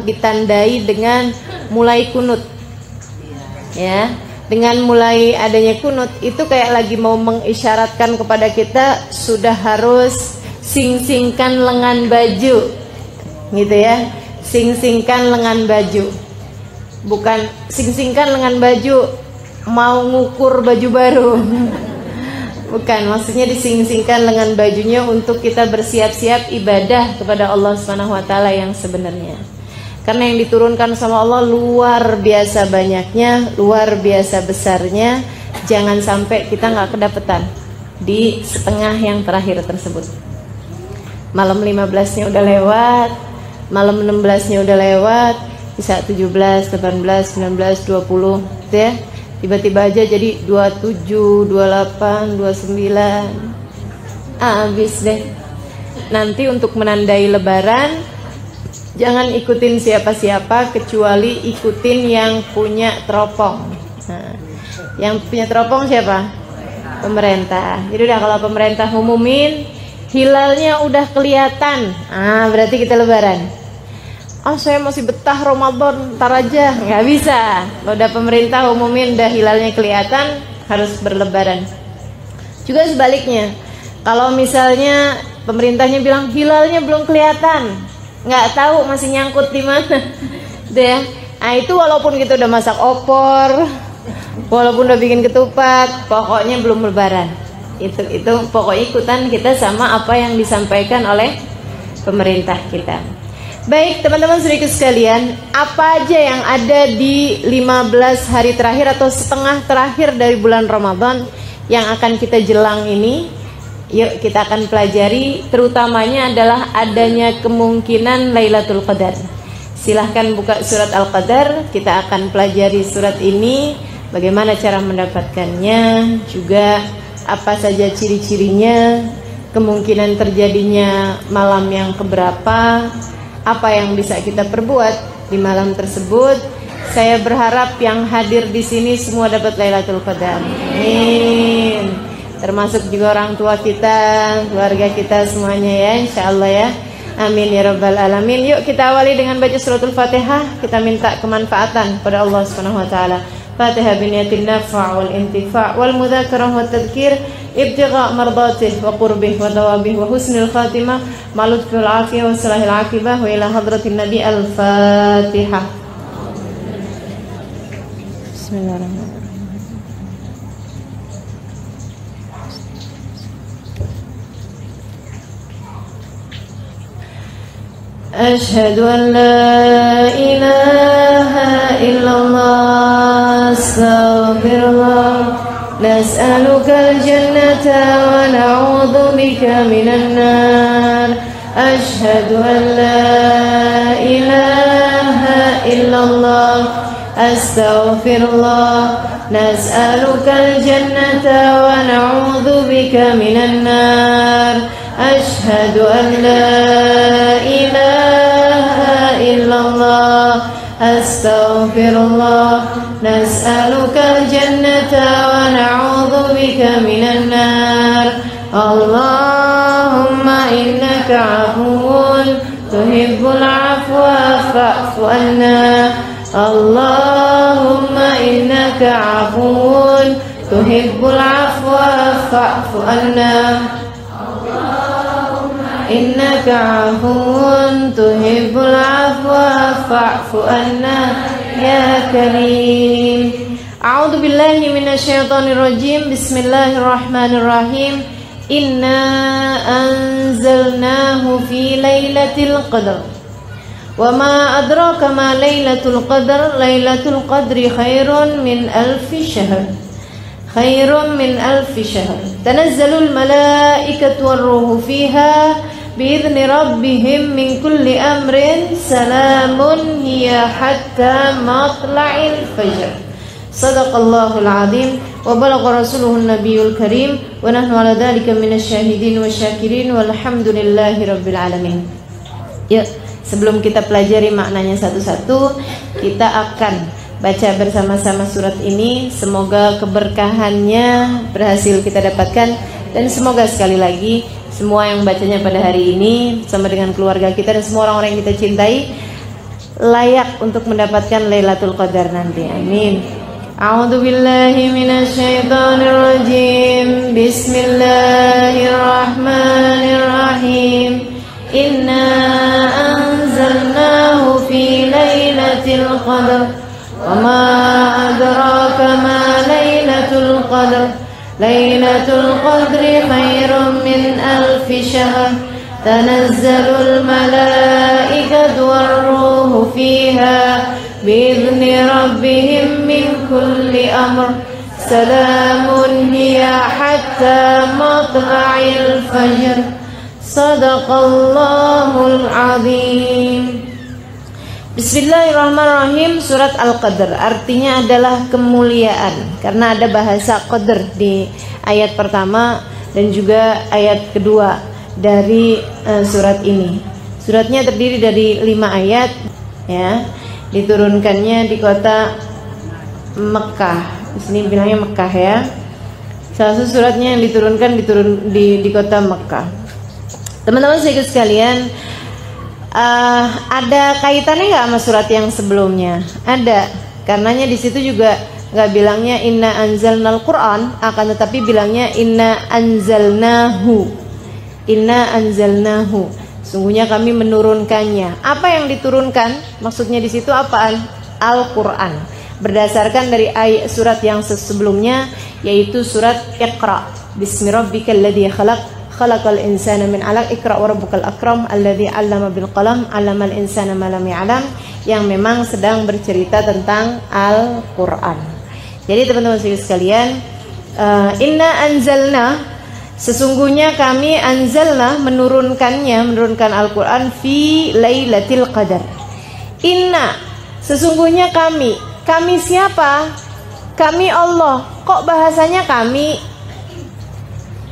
ditandai dengan mulai kunut. Ya, dengan mulai adanya kunut itu kayak lagi mau mengisyaratkan kepada kita sudah harus sing-singkan lengan baju, gitu ya. Sing-singkan lengan baju, bukan sing-singkan lengan baju mau ngukur baju baru. Bukan, maksudnya dising-singkan lengan bajunya untuk kita bersiap-siap ibadah kepada Allah Subhanahu wa taala yang sebenarnya. Karena yang diturunkan sama Allah luar biasa banyaknya, luar biasa besarnya. Jangan sampai kita nggak kedapetan di setengah yang terakhir tersebut. Malam 15-nya udah lewat, malam 16-nya udah lewat, bisa 17, 18, 19, 20, gitu ya. Tiba-tiba aja jadi 27, 28, 29. Habis deh. Nanti untuk menandai lebaran, jangan ikutin siapa-siapa kecuali ikutin yang punya teropong. Nah, yang punya teropong siapa? Pemerintah. Jadi udah kalau pemerintah umumin hilalnya udah kelihatan, berarti kita lebaran. Saya masih betah Ramadan, ntar aja. Nggak bisa. Kalau udah pemerintah umumin udah hilalnya kelihatan, harus berlebaran. Juga sebaliknya, kalau misalnya pemerintahnya bilang hilalnya belum kelihatan, nggak tahu masih nyangkut di mana, deh. Nah itu walaupun kita udah masak opor, walaupun udah bikin ketupat, pokoknya belum lebaran. Itu pokoknya ikutan kita sama apa yang disampaikan oleh pemerintah kita. Baik teman-teman saudaraku sekalian, apa aja yang ada di 15 hari terakhir atau setengah terakhir dari bulan Ramadan yang akan kita jelang ini? Yuk kita akan pelajari, terutamanya adalah adanya kemungkinan Lailatul Qadar. Silahkan buka surat Al-Qadar, kita akan pelajari surat ini, bagaimana cara mendapatkannya, juga apa saja ciri-cirinya, kemungkinan terjadinya malam yang keberapa, apa yang bisa kita perbuat di malam tersebut. Saya berharap yang hadir di sini semua dapat Lailatul Qadar. Amin. Termasuk juga orang tua kita, keluarga kita semuanya ya, insyaallah ya. Amin ya rabbal alamin. Yuk kita awali dengan baca suratul Fatihah. Kita minta kemanfaatan pada Allah Subhanahu wa taala. Fatihah biniyatin nafa' wal intifa' wal mudzakarah wat tadhkir ibtigha' mardatih wa qurbih wa thawabih wa husnil khatimah ma lutfil afiyah wa salahil aqibah wa ila hadratin nabi. Al-Fatihah. Bismillahirrahmanirrahim. Ashhadu an la ilaha illallah, astaghfirullah, nas'aluka al-jannata wa na'udzu bika minan nar. Ashhadu an la ilaha illallah, astaghfirullah, nas'aluka al-jannata wa na'udzu bika minan nar. Ashhadu an la ilaha illallah, astaghfirullah, nas'aluka al-jannata wa na'udzu bika minan nar. Allahumma innaka afuwun tuhibbul afwa fa'fu anna. Allahumma innaka afuwun tuhibbul afwa fa'fu anna. Innaka afuwun tuhibbul afwa fa'fu anna ya karim. A'udzu billahi minasyaitonir rajim. Bismillahirrahmanirrahim. Inna anzalnahu fi lailatul qadar. Wa ma adraka ma lailatul qadar. Lailatul qadri khairun min alfi syahr. Khairun min alfi syahr. Tanazzalul malaikatu war-ruhu fiha bi'izni rabbihim min kulli amrin. Salamun hiya hatta matla'il fajr. Sadaqallahul azim wa balagha rasuluhun nabiyul karim wa nahnu ala dzalika minasyahidin wasyakirin walhamdulillahi rabbil alamin. Ya, sebelum kita pelajari maknanya satu-satu, kita akan baca bersama-sama surat ini. Semoga keberkahannya berhasil kita dapatkan, dan semoga sekali lagi semua yang bacanya pada hari ini sama dengan keluarga kita dan semua orang-orang yang kita cintai layak untuk mendapatkan Lailatul Qadar nanti. Amin. A'udzu billahi minasy syaithanir rajim. Bismillahirrahmanirrahim. Inna anzalnahu fi lailatul qadar. Wa ma adraka ma lailatul qadar. Lailatul qadri khairum min alfi syahr. Tanazzalul malaikatu war-ruhu fiha bi'izni rabbihim min kulli amr. Salamun hiya hatta matla'il fajr. Sadaqallahul azim. Bismillahirrahmanirrahim. Surat Al-Qadr artinya adalah kemuliaan, karena ada bahasa qadr di ayat pertama dan juga ayat kedua dari surat ini. Suratnya terdiri dari 5 ayat, ya. Diturunkannya di kota Mekah. Di sini bilangnya Mekah, ya. Salah satu suratnya yang diturunkan di kota Mekah. Teman-teman sekalian, ada kaitannya nggak sama surat yang sebelumnya? Ada, karenanya di situ juga nggak bilangnya inna anzalnal Quran, akan tetapi bilangnya inna anzalnahu. Inna anzalnahu. Sungguhnya kami menurunkannya. Apa yang diturunkan? Maksudnya di situ apaan? Al-Quran. Berdasarkan dari ayat surat yang sebelumnya, yaitu surat Iqra. Bismillahirrahmanirrahim. Khalaqal insana min 'alaq. Iqra wa rabbukal akram alladzi 'allama bil qalam 'allamal insana ma lam ya'lam, yang memang sedang bercerita tentang Al-Qur'an. Jadi teman-teman sekalian, inna anzalna, sesungguhnya kami anzalna, menurunkan Al-Qur'an fi lailatul qadar. Inna, sesungguhnya kami siapa? Kami Allah. Kok bahasanya kami?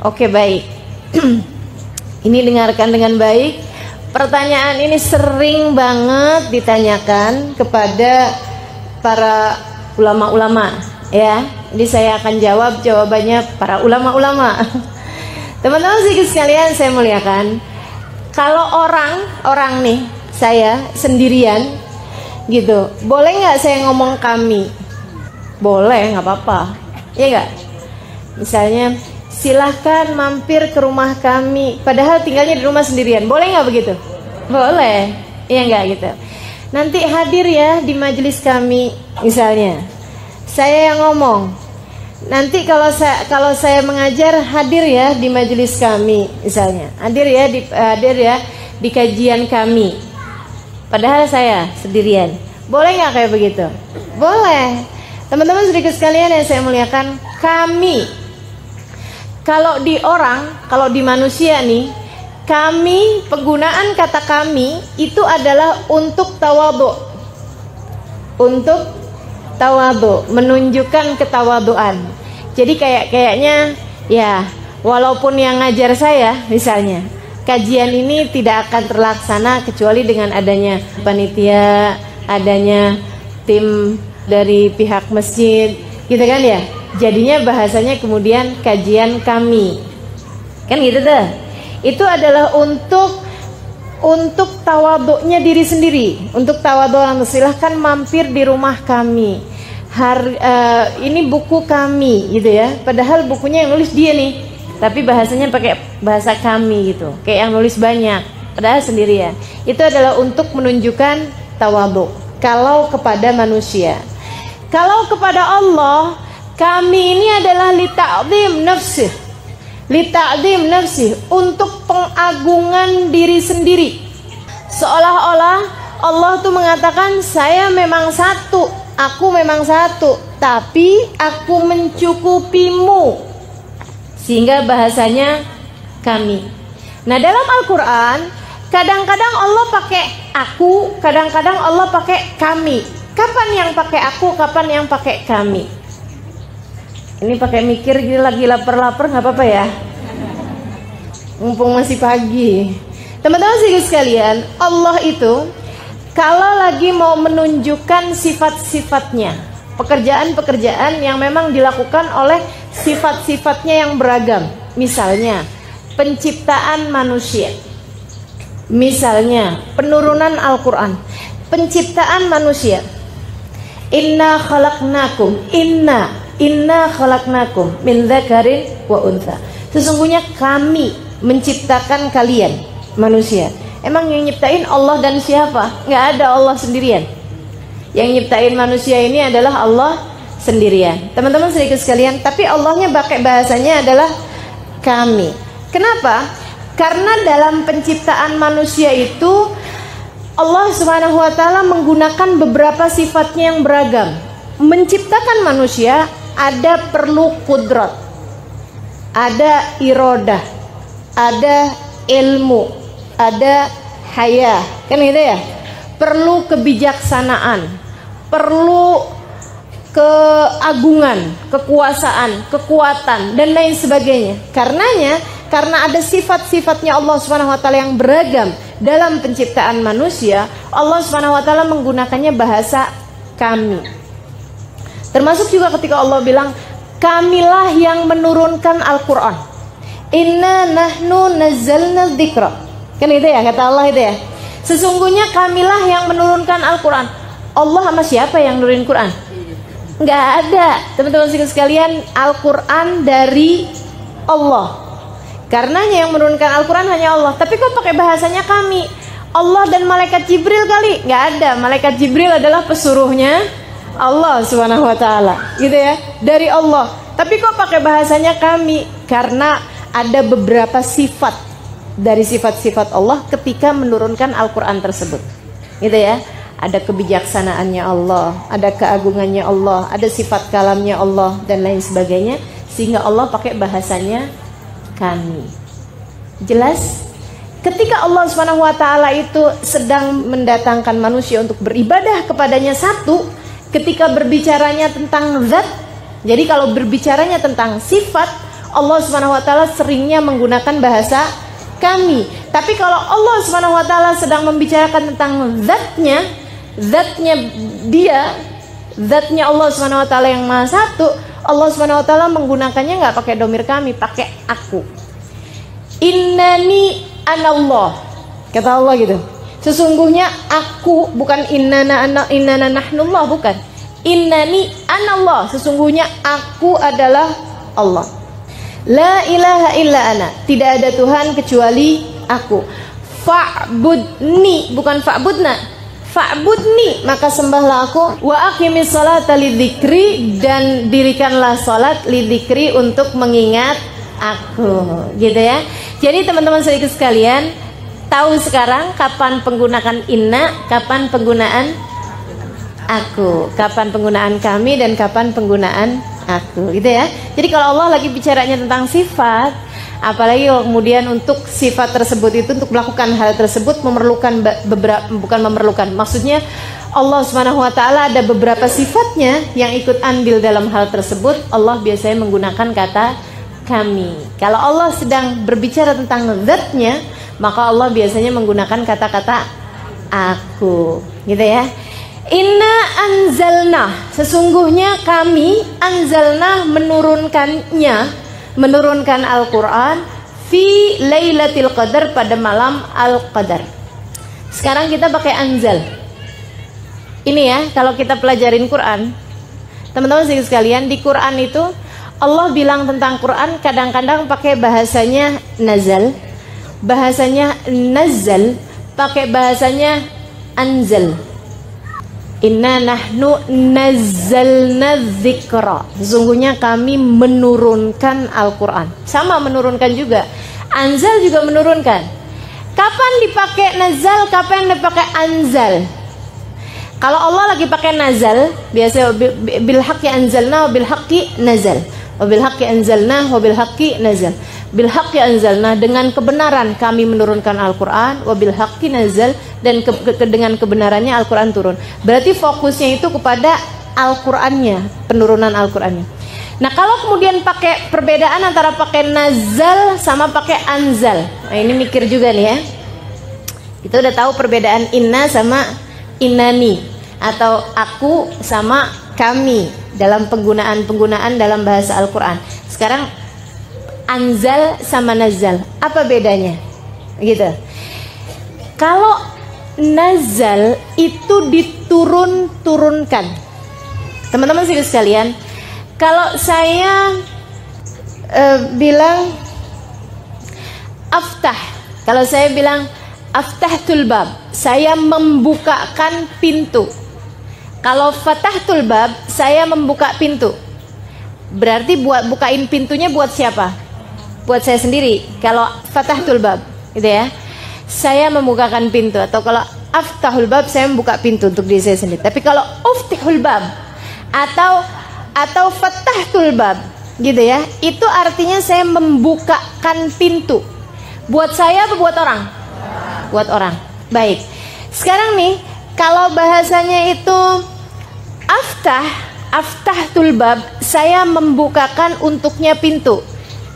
Oke, baik. Ini dengarkan dengan baik. Pertanyaan ini sering banget ditanyakan kepada para ulama-ulama, ya. Jadi saya akan jawab jawabannya para ulama-ulama. Teman-teman sekalian saya muliakan, kalau orang nih, saya sendirian gitu, boleh nggak saya ngomong kami? Boleh, nggak apa-apa, ya nggak? Misalnya, silahkan mampir ke rumah kami, padahal tinggalnya di rumah sendirian, boleh nggak begitu? Boleh, iya nggak gitu. Nanti hadir ya di majelis kami, misalnya saya yang ngomong. Nanti kalau saya mengajar, hadir ya di majelis kami, misalnya hadir ya di kajian kami, padahal saya sendirian. Boleh nggak kayak begitu? Boleh. Teman-teman sedikit sekalian yang saya muliakan, kami. Kalau di manusia nih, kami, penggunaan kata kami itu adalah untuk tawadhu. Untuk tawadhu, menunjukkan ketawaduan. Jadi kayaknya ya, walaupun yang ngajar saya misalnya, kajian ini tidak akan terlaksana kecuali dengan adanya panitia, adanya tim dari pihak masjid, gitu kan ya. Jadinya bahasanya kemudian kajian kami, kan gitu deh. Itu adalah untuk tawadhu'nya diri sendiri, untuk tawadhu orang. Silahkan mampir di rumah kami. Ini buku kami, gitu ya. Padahal bukunya yang nulis dia nih, tapi bahasanya pakai bahasa kami gitu, kayak yang nulis banyak, padahal sendirian. Itu adalah untuk menunjukkan tawadhu. Kalau kepada manusia, kalau kepada Allah, kami ini adalah lita'zim nafsi, untuk pengagungan diri sendiri. Seolah-olah Allah tuh mengatakan, saya memang satu, aku memang satu, tapi aku mencukupimu. Sehingga bahasanya kami. Nah, dalam Al-Quran kadang-kadang Allah pakai aku, kadang-kadang Allah pakai kami. Kapan yang pakai aku, kapan yang pakai kami? Ini pakai mikir lagi lapar-lapar, nggak apa-apa ya, mumpung masih pagi. Teman-teman sekalian, Allah itu kalau lagi mau menunjukkan sifat-sifatnya, pekerjaan-pekerjaan yang memang dilakukan oleh sifat-sifatnya yang beragam, misalnya penciptaan manusia, misalnya penurunan Al-Quran, penciptaan manusia. Inna khalaqnakum min dzakarin wa untha. Sesungguhnya kami menciptakan kalian manusia. Emang yang nyiptain Allah dan siapa? Nggak ada Allah sendirian. Yang nyiptain manusia ini adalah Allah sendirian. Teman-teman sedikit sekalian, tapi Allahnya pakai bahasanya adalah kami. Kenapa? Karena dalam penciptaan manusia itu Allah Subhanahu wa taala menggunakan beberapa sifatnya yang beragam. Menciptakan manusia ada perlu kudrat, ada irodah, ada ilmu, ada haya, kan gitu ya? Perlu kebijaksanaan, perlu keagungan, kekuasaan, kekuatan dan lain sebagainya. Karena ada sifat-sifatnya Allah Subhanahu wa taala yang beragam dalam penciptaan manusia, Allah Subhanahu wa taala menggunakannya bahasa kami. Termasuk juga ketika Allah bilang, kamilah yang menurunkan Al-Qur'an. Inna nahnu nazzalna dzikra. Kan itu ya kata Allah itu ya. Sesungguhnya kamilah yang menurunkan Al-Qur'an. Allah sama siapa yang nurunin Quran? Nggak ada. Teman-teman sekalian, Al-Qur'an dari Allah. Karenanya yang menurunkan Al-Quran hanya Allah. Tapi kok pakai bahasanya kami? Allah dan malaikat Jibril kali? Nggak ada. Malaikat Jibril adalah pesuruhnya Allah Subhanahu wa taala. Gitu ya. Dari Allah. Tapi kok pakai bahasanya kami? Karena ada beberapa sifat dari sifat-sifat Allah ketika menurunkan Al-Quran tersebut. Gitu ya. Ada kebijaksanaannya Allah, ada keagungannya Allah, ada sifat kalamnya Allah dan lain sebagainya. Sehingga Allah pakai bahasanya kami. Jelas? Ketika Allah Subhanahu wa taala itu sedang mendatangkan manusia untuk beribadah kepadanya satu, ketika berbicaranya tentang zat, jadi kalau berbicaranya tentang sifat, Allah Subhanahu wa taala seringnya menggunakan bahasa kami. Tapi kalau Allah Subhanahu wa taala sedang membicarakan tentang zatnya dia, zatnya Allah Subhanahu wa taala yang Maha Satu, Allah Subhanahu wa taala menggunakannya nggak pakai domir kami, pakai aku. Innani anallah. Kata Allah gitu. Sesungguhnya aku, bukan innana nahnullah, bukan. Innani anallah. Sesungguhnya aku adalah Allah. La ilaha illa ana. Tidak ada Tuhan kecuali aku. Fa'budni, bukan fa'budna. Fa'budni, maka sembahlah aku. Wa aqimis salata lidzikri, dan dirikanlah salat lidzikri, untuk mengingat aku. Gitu ya. Jadi teman-teman sedikit sekalian, tahu sekarang kapan penggunaan inna, kapan penggunaan aku, kapan penggunaan kami, dan kapan penggunaan aku. Gitu ya. Jadi kalau Allah lagi bicaranya tentang sifat, apalagi kemudian untuk sifat tersebut itu, untuk melakukan hal tersebut memerlukan maksudnya Allah Subhanahu wa taala ada beberapa sifatnya yang ikut andil dalam hal tersebut. Allah biasanya menggunakan kata kami. Kalau Allah sedang berbicara tentang zatnya, maka Allah biasanya menggunakan kata-kata aku. Gitu ya. Inna anzalna, sesungguhnya kami anzalna, menurunkan Al-Quran fi Lailatul Qadar, pada malam Al-Qadar. Sekarang kita pakai anzal. Ini ya, kalau kita pelajarin Quran, teman-teman sekalian, di Quran itu Allah bilang tentang Quran kadang-kadang pakai bahasanya nazal, pakai bahasanya anzal. Inna nahnu nazzalna dzikra. Sesungguhnya kami menurunkan Al-Quran. Sama menurunkan juga. Anzal juga menurunkan. Kapan dipakai nazal, kapan dipakai anzal? Kalau Allah lagi pakai nazal, biasa bil haqqi anzalna wa bil haqqi nazal. Wa bil haqqi anzalna wa bil haqqi nazal. Bil haqqi anzalna, dengan kebenaran kami menurunkan Al-Quran. Wa bil haqqi nazal, dan dengan kebenarannya Al-Quran turun. Berarti fokusnya itu kepada Al-Qurannya, penurunan Al-Qurannya. Nah, kalau kemudian pakai perbedaan antara pakai nazal sama pakai anzal, nah ini mikir juga nih ya. Kita udah tahu perbedaan inna sama innani, atau aku sama kami dalam penggunaan dalam bahasa Al-Quran. Sekarang anzal sama nazal, apa bedanya? Gitu. Kalau nazal itu diturun-turunkan. Teman-teman sekalian, kalau saya bilang aftah, kalau saya bilang aftahtul bab, saya membukakan pintu. Kalau fatahtul bab, saya membuka pintu. Berarti bukain pintunya buat siapa? Buat saya sendiri. Kalau fatahtul bab, gitu ya, saya membukakan pintu. Atau kalau aftahul bab, saya membuka pintu untuk diri saya sendiri. Tapi kalau uftihul bab atau fatahtul bab, gitu ya, itu artinya saya membukakan pintu. Buat saya atau buat orang? Buat orang. Baik. Sekarang nih, kalau bahasanya itu aftahtul bab, saya membukakan untuknya pintu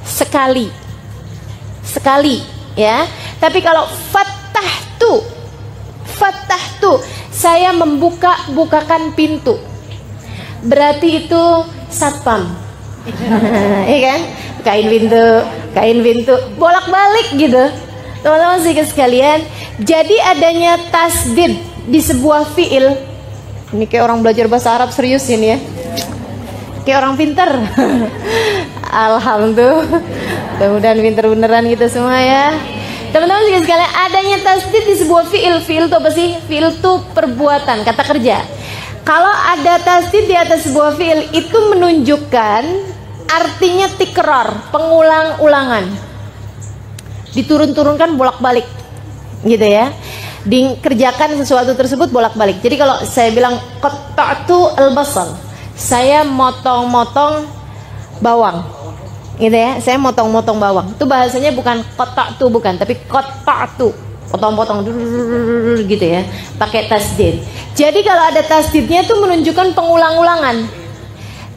sekali, ya. Tapi kalau fatahtu, saya bukakan pintu. Berarti itu satpam. Iya kan? Kain pintu, bolak-balik gitu. Teman-teman sekalian, jadi adanya tasdid di sebuah fiil. Ini kayak orang belajar bahasa Arab serius ini ya. Kayak orang pinter. Alhamdulillah. Mudah-mudahan pinter beneran kita semua ya. Teman-teman sekalian, adanya tasdid di sebuah fiil. Fiil itu apa sih? Fiil itu perbuatan, kata kerja. Kalau ada tasdid di atas sebuah fiil, itu menunjukkan artinya tikrar, pengulang-ulangan, diturun-turunkan bolak-balik, gitu ya. Dikerjakan sesuatu tersebut bolak-balik. Jadi kalau saya bilang qatta'tu al-basal, saya motong-motong bawang, gitu ya. Saya motong-motong bawang. Itu bahasanya bukan qatta'tu, bukan, tapi qatta'tu, potong-potong gitu ya, pakai tasdid. Jadi kalau ada tasdidnya itu menunjukkan pengulang-ulangan.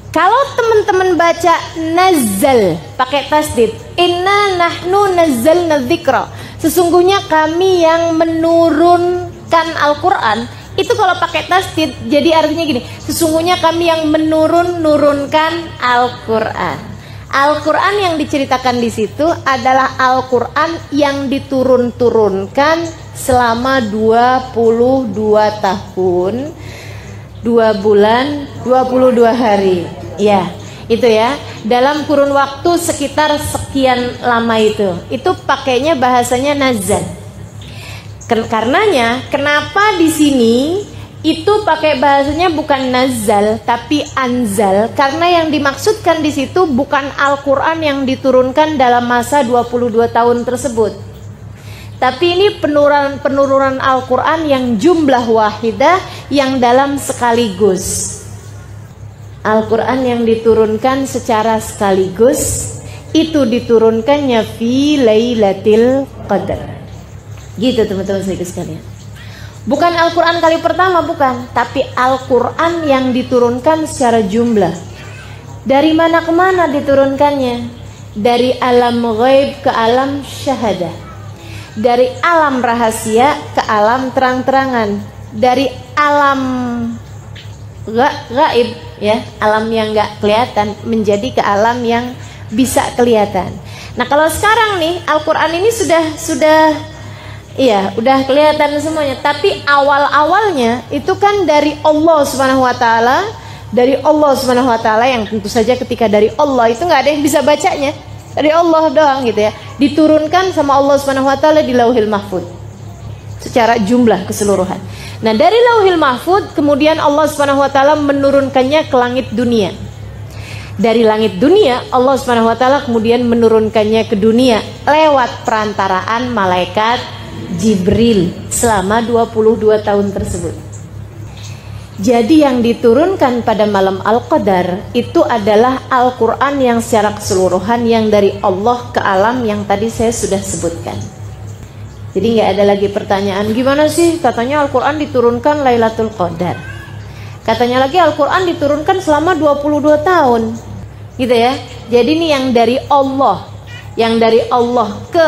Kalau teman-teman baca nazal pakai tasdid, inna nahnu nazzalna dzikra, sesungguhnya kami yang menurunkan Al-Quran, itu kalau pakai tasdid jadi artinya gini, sesungguhnya kami yang menurunkan Al-Quran. Al-Quran yang diceritakan di situ adalah Al-Quran yang diturun-turunkan selama 22 tahun 2 bulan 22 hari. Ya, itu ya. Dalam kurun waktu sekitar sekian lama itu. Itu pakainya bahasanya nazal. Karenanya, kenapa di sini itu pakai bahasanya bukan nazal tapi anzal? Karena yang dimaksudkan di situ bukan Al-Qur'an yang diturunkan dalam masa 22 tahun tersebut. Tapi ini penurunan Al-Qur'an yang jumlah wahidah, yang dalam sekaligus. Al-Qur'an yang diturunkan secara sekaligus, itu diturunkannya fi Lailatul Qadar. Gitu teman-teman sekalian. Bukan Al-Qur'an kali pertama, bukan, tapi Al-Qur'an yang diturunkan secara jumlah. Dari mana ke mana diturunkannya? Dari alam ghaib ke alam syahadah. Dari alam rahasia ke alam terang-terangan. Dari alam gaib, ya, alam yang gak kelihatan, menjadi ke alam yang bisa kelihatan. Nah kalau sekarang nih Al-Quran ini sudah iya, udah kelihatan semuanya. Tapi awal-awalnya itu kan dari Allah Subhanahu Wa Taala, dari Allah Subhanahu Wa Taala, yang tentu saja ketika dari Allah itu nggak ada yang bisa bacanya, dari Allah doang gitu ya. Diturunkan sama Allah Subhanahu Wa Taala di Lauhil Mahfud secara jumlah keseluruhan. Nah dari Lauhil Mahfud kemudian Allah Subhanahu Wa Taala menurunkannya ke langit dunia. Dari langit dunia Allah Subhanahu Wa Taala kemudian menurunkannya ke dunia lewat perantaraan malaikat Jibril selama 22 tahun tersebut. Jadi yang diturunkan pada malam Al-Qadar itu adalah Al-Quran yang secara keseluruhan, yang dari Allah ke alam yang tadi saya sudah sebutkan. Jadi nggak ada lagi pertanyaan, gimana sih katanya Al-Quran diturunkan Lailatul Qadar, katanya lagi Al-Quran diturunkan selama 22 tahun gitu ya. Jadi ini yang dari Allah ke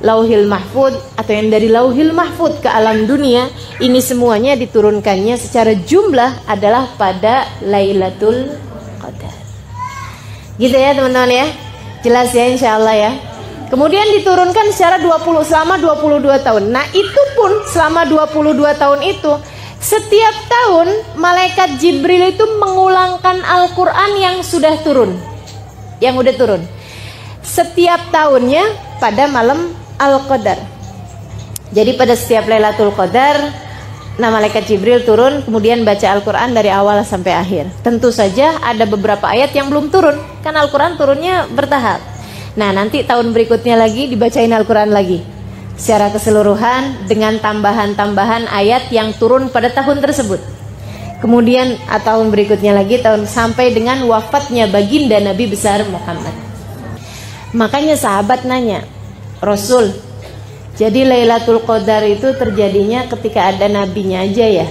Lauhil Mahfud, atau yang dari Lauhil Mahfud ke alam dunia, ini semuanya diturunkannya secara jumlah adalah pada Lailatul Qadar. Gitu ya teman-teman ya. Jelas ya insyaallah ya. Kemudian diturunkan secara selama 22 tahun. Nah, itu pun selama 22 tahun itu, setiap tahun malaikat Jibril itu mengulangkan Al-Qur'an yang sudah turun. Yang udah turun. Setiap tahunnya pada malam Al-Qadar. Jadi pada setiap Lailatul Qadar, nah malaikat Jibril turun kemudian baca Al-Qur'an dari awal sampai akhir. Tentu saja ada beberapa ayat yang belum turun, kan Al-Qur'an turunnya bertahap. Nah, nanti tahun berikutnya lagi dibacain Al-Qur'an lagi secara keseluruhan dengan tambahan-tambahan ayat yang turun pada tahun tersebut. Kemudian tahun berikutnya lagi sampai dengan wafatnya baginda Nabi besar Muhammad. Makanya sahabat nanya, Rasul, jadi Lailatul Qadar itu terjadinya ketika ada nabinya aja ya?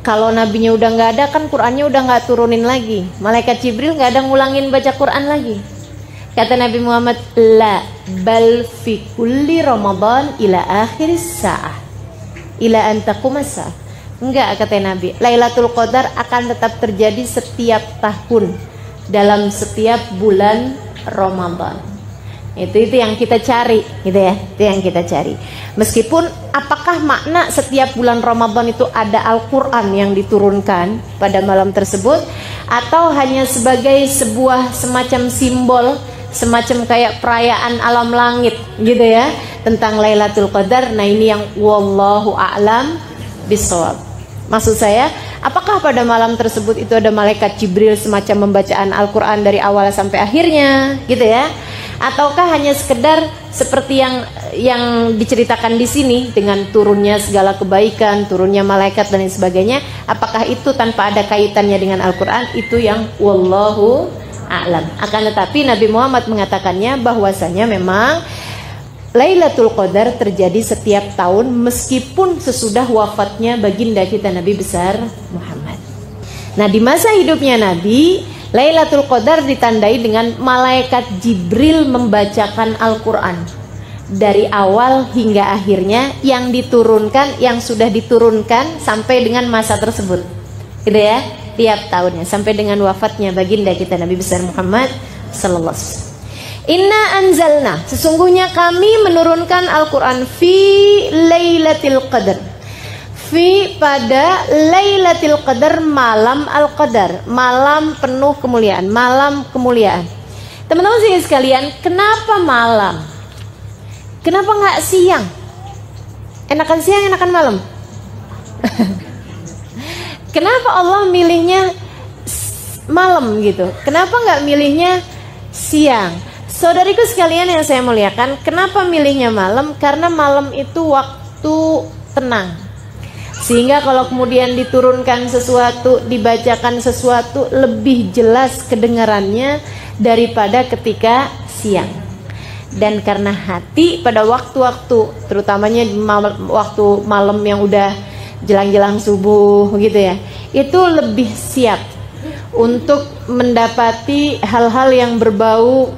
Kalau nabinya udah nggak ada kan Qur'annya udah nggak turunin lagi, malaikat Jibril nggak ada ngulangin baca Qur'an lagi. Kata Nabi Muhammad, la bal fi kulli Ramadan ila akhir sa'ah ila an taqumas sa'ah. Enggak, kata Nabi, Lailatul Qadar akan tetap terjadi setiap tahun dalam setiap bulan Ramadan. Itu yang kita cari, gitu ya. Itu yang kita cari. Meskipun apakah makna setiap bulan Ramadan itu ada Al-Qur'an yang diturunkan pada malam tersebut, atau hanya sebagai sebuah semacam simbol, semacam kayak perayaan alam langit gitu ya, tentang Lailatul Qadar. Nah, ini yang wallahu a'lam bishawab. Maksud saya, apakah pada malam tersebut itu ada malaikat Jibril semacam pembacaan Al-Qur'an dari awal sampai akhirnya gitu ya? Ataukah hanya sekedar seperti yang diceritakan di sini dengan turunnya segala kebaikan, turunnya malaikat dan lain sebagainya? Apakah itu tanpa ada kaitannya dengan Al-Qur'an? Itu yang wallahu a'lam. Akan tetapi Nabi Muhammad mengatakannya bahwasanya memang Lailatul Qadar terjadi setiap tahun meskipun sesudah wafatnya baginda kita Nabi besar Muhammad. Nah, di masa hidupnya Nabi, Lailatul Qadar ditandai dengan malaikat Jibril membacakan Al-Qur'an dari awal hingga akhirnya, yang diturunkan, yang sudah diturunkan sampai dengan masa tersebut. Gitu ya, tiap tahunnya sampai dengan wafatnya baginda kita Nabi besar Muhammad sallallahu alaihi wasallam. Inna anzalna, sesungguhnya kami menurunkan Al-Qur'an fi Lailatul Qadar. Fi pada Lailatul Qadar, malam Al-Qadar, malam penuh kemuliaan, malam kemuliaan. Teman-teman sekalian, kenapa malam? Kenapa nggak siang? Enakan siang, enakan malam? Kenapa Allah milihnya malam gitu? Kenapa nggak milihnya siang? Saudariku sekalian yang saya muliakan, kenapa milihnya malam? Karena malam itu waktu tenang. Sehingga kalau kemudian diturunkan sesuatu, dibacakan sesuatu, lebih jelas kedengarannya daripada ketika siang. Dan karena hati pada waktu-waktu, terutamanya waktu malam yang udah jelang-jelang subuh gitu ya, itu lebih siap untuk mendapati hal-hal yang berbau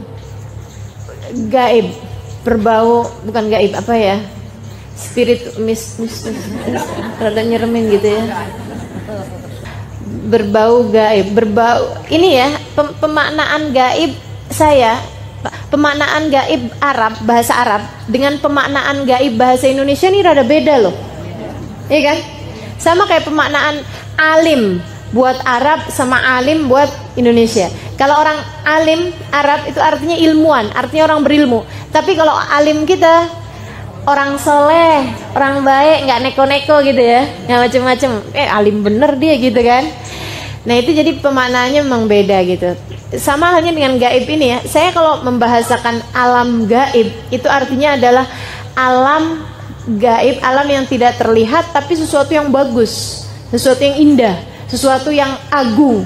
gaib, berbau, bukan gaib, apa ya, spirit rada nyeremin gitu ya, berbau gaib, berbau ini ya, pemaknaan gaib saya, pemaknaan gaib Arab, bahasa Arab dengan pemaknaan gaib bahasa Indonesia ini rada beda loh, iya kan? Sama kayak pemaknaan alim buat Arab sama alim buat Indonesia. Kalau orang alim Arab itu artinya ilmuwan, artinya orang berilmu. Tapi kalau alim kita orang soleh, orang baik, nggak neko-neko gitu ya, nggak macem-macem. Alim bener dia gitu kan. Nah itu jadi pemaknaannya memang beda gitu. Sama halnya dengan gaib ini ya. Saya kalau membahasakan alam gaib itu artinya adalah alam gaib, alam yang tidak terlihat tapi sesuatu yang bagus, sesuatu yang indah, sesuatu yang agung.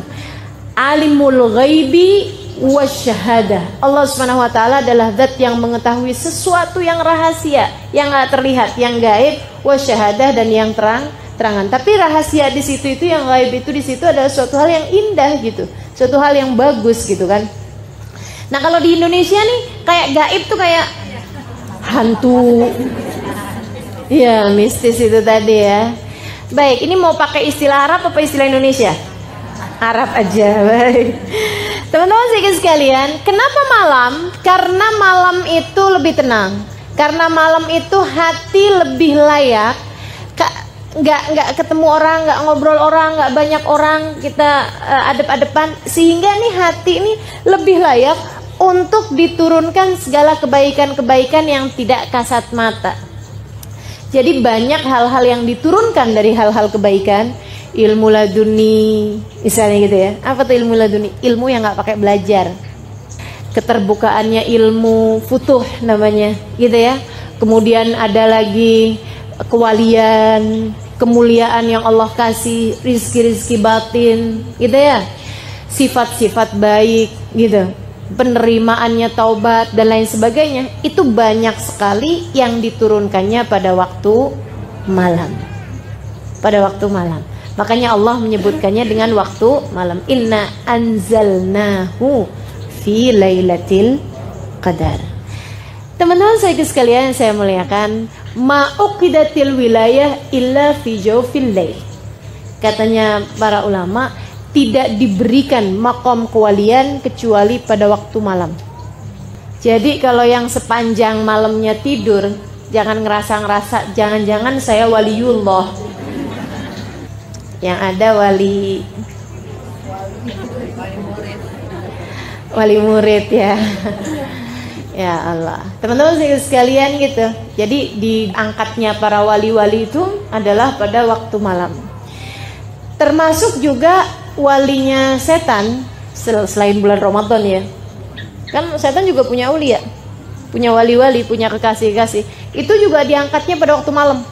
Alimul ghaibi wasyahadah. Allah Subhanahu wa taala adalah zat yang mengetahui sesuatu yang rahasia, yang enggak terlihat, yang gaib, wasyahadah, dan yang terangan. Tapi rahasia di situ itu, yang gaib itu di situ adalah suatu hal yang indah gitu, suatu hal yang bagus gitu kan. Nah, kalau di Indonesia nih kayak gaib tuh kayak hantu. Ya, mistis itu tadi ya. Baik, ini mau pakai istilah Arab apa istilah Indonesia? Arab aja, baik. Teman-teman sekalian, kenapa malam? Karena malam itu lebih tenang. Karena malam itu hati lebih layak. Nggak ketemu orang, nggak ngobrol orang, nggak banyak orang, kita adep-adepan, sehingga nih hati ini lebih layak untuk diturunkan segala kebaikan-kebaikan yang tidak kasat mata. Jadi banyak hal-hal yang diturunkan dari hal-hal kebaikan, ilmu laduni, misalnya gitu ya. Apa tuh ilmu laduni? Ilmu yang nggak pakai belajar. Keterbukaannya ilmu futuh namanya, gitu ya. Kemudian ada lagi kewalian, kemuliaan yang Allah kasih, rizki-rizki batin, gitu ya. Sifat-sifat baik, gitu. Penerimaannya taubat dan lain sebagainya. Itu banyak sekali yang diturunkannya pada waktu malam. Pada waktu malam. Makanya Allah menyebutkannya dengan waktu malam. Inna anzalnahu fi lailatul qadar. Teman-teman saya sekalian yang saya muliakan, ma'uqidatil wilayah illa fi jawfil lail. Katanya para ulama, tidak diberikan makom kewalian kecuali pada waktu malam. Jadi kalau yang sepanjang malamnya tidur, jangan ngerasa jangan-jangan saya waliullah. Yang ada wali murid ya. Ya Allah, teman-teman sekalian gitu. Jadi diangkatnya para wali-wali itu adalah pada waktu malam. Termasuk juga walinya setan selain bulan Ramadan ya. Kan setan juga punya aulia, punya wali-wali, punya kekasih-kekasih. Itu juga diangkatnya pada waktu malam.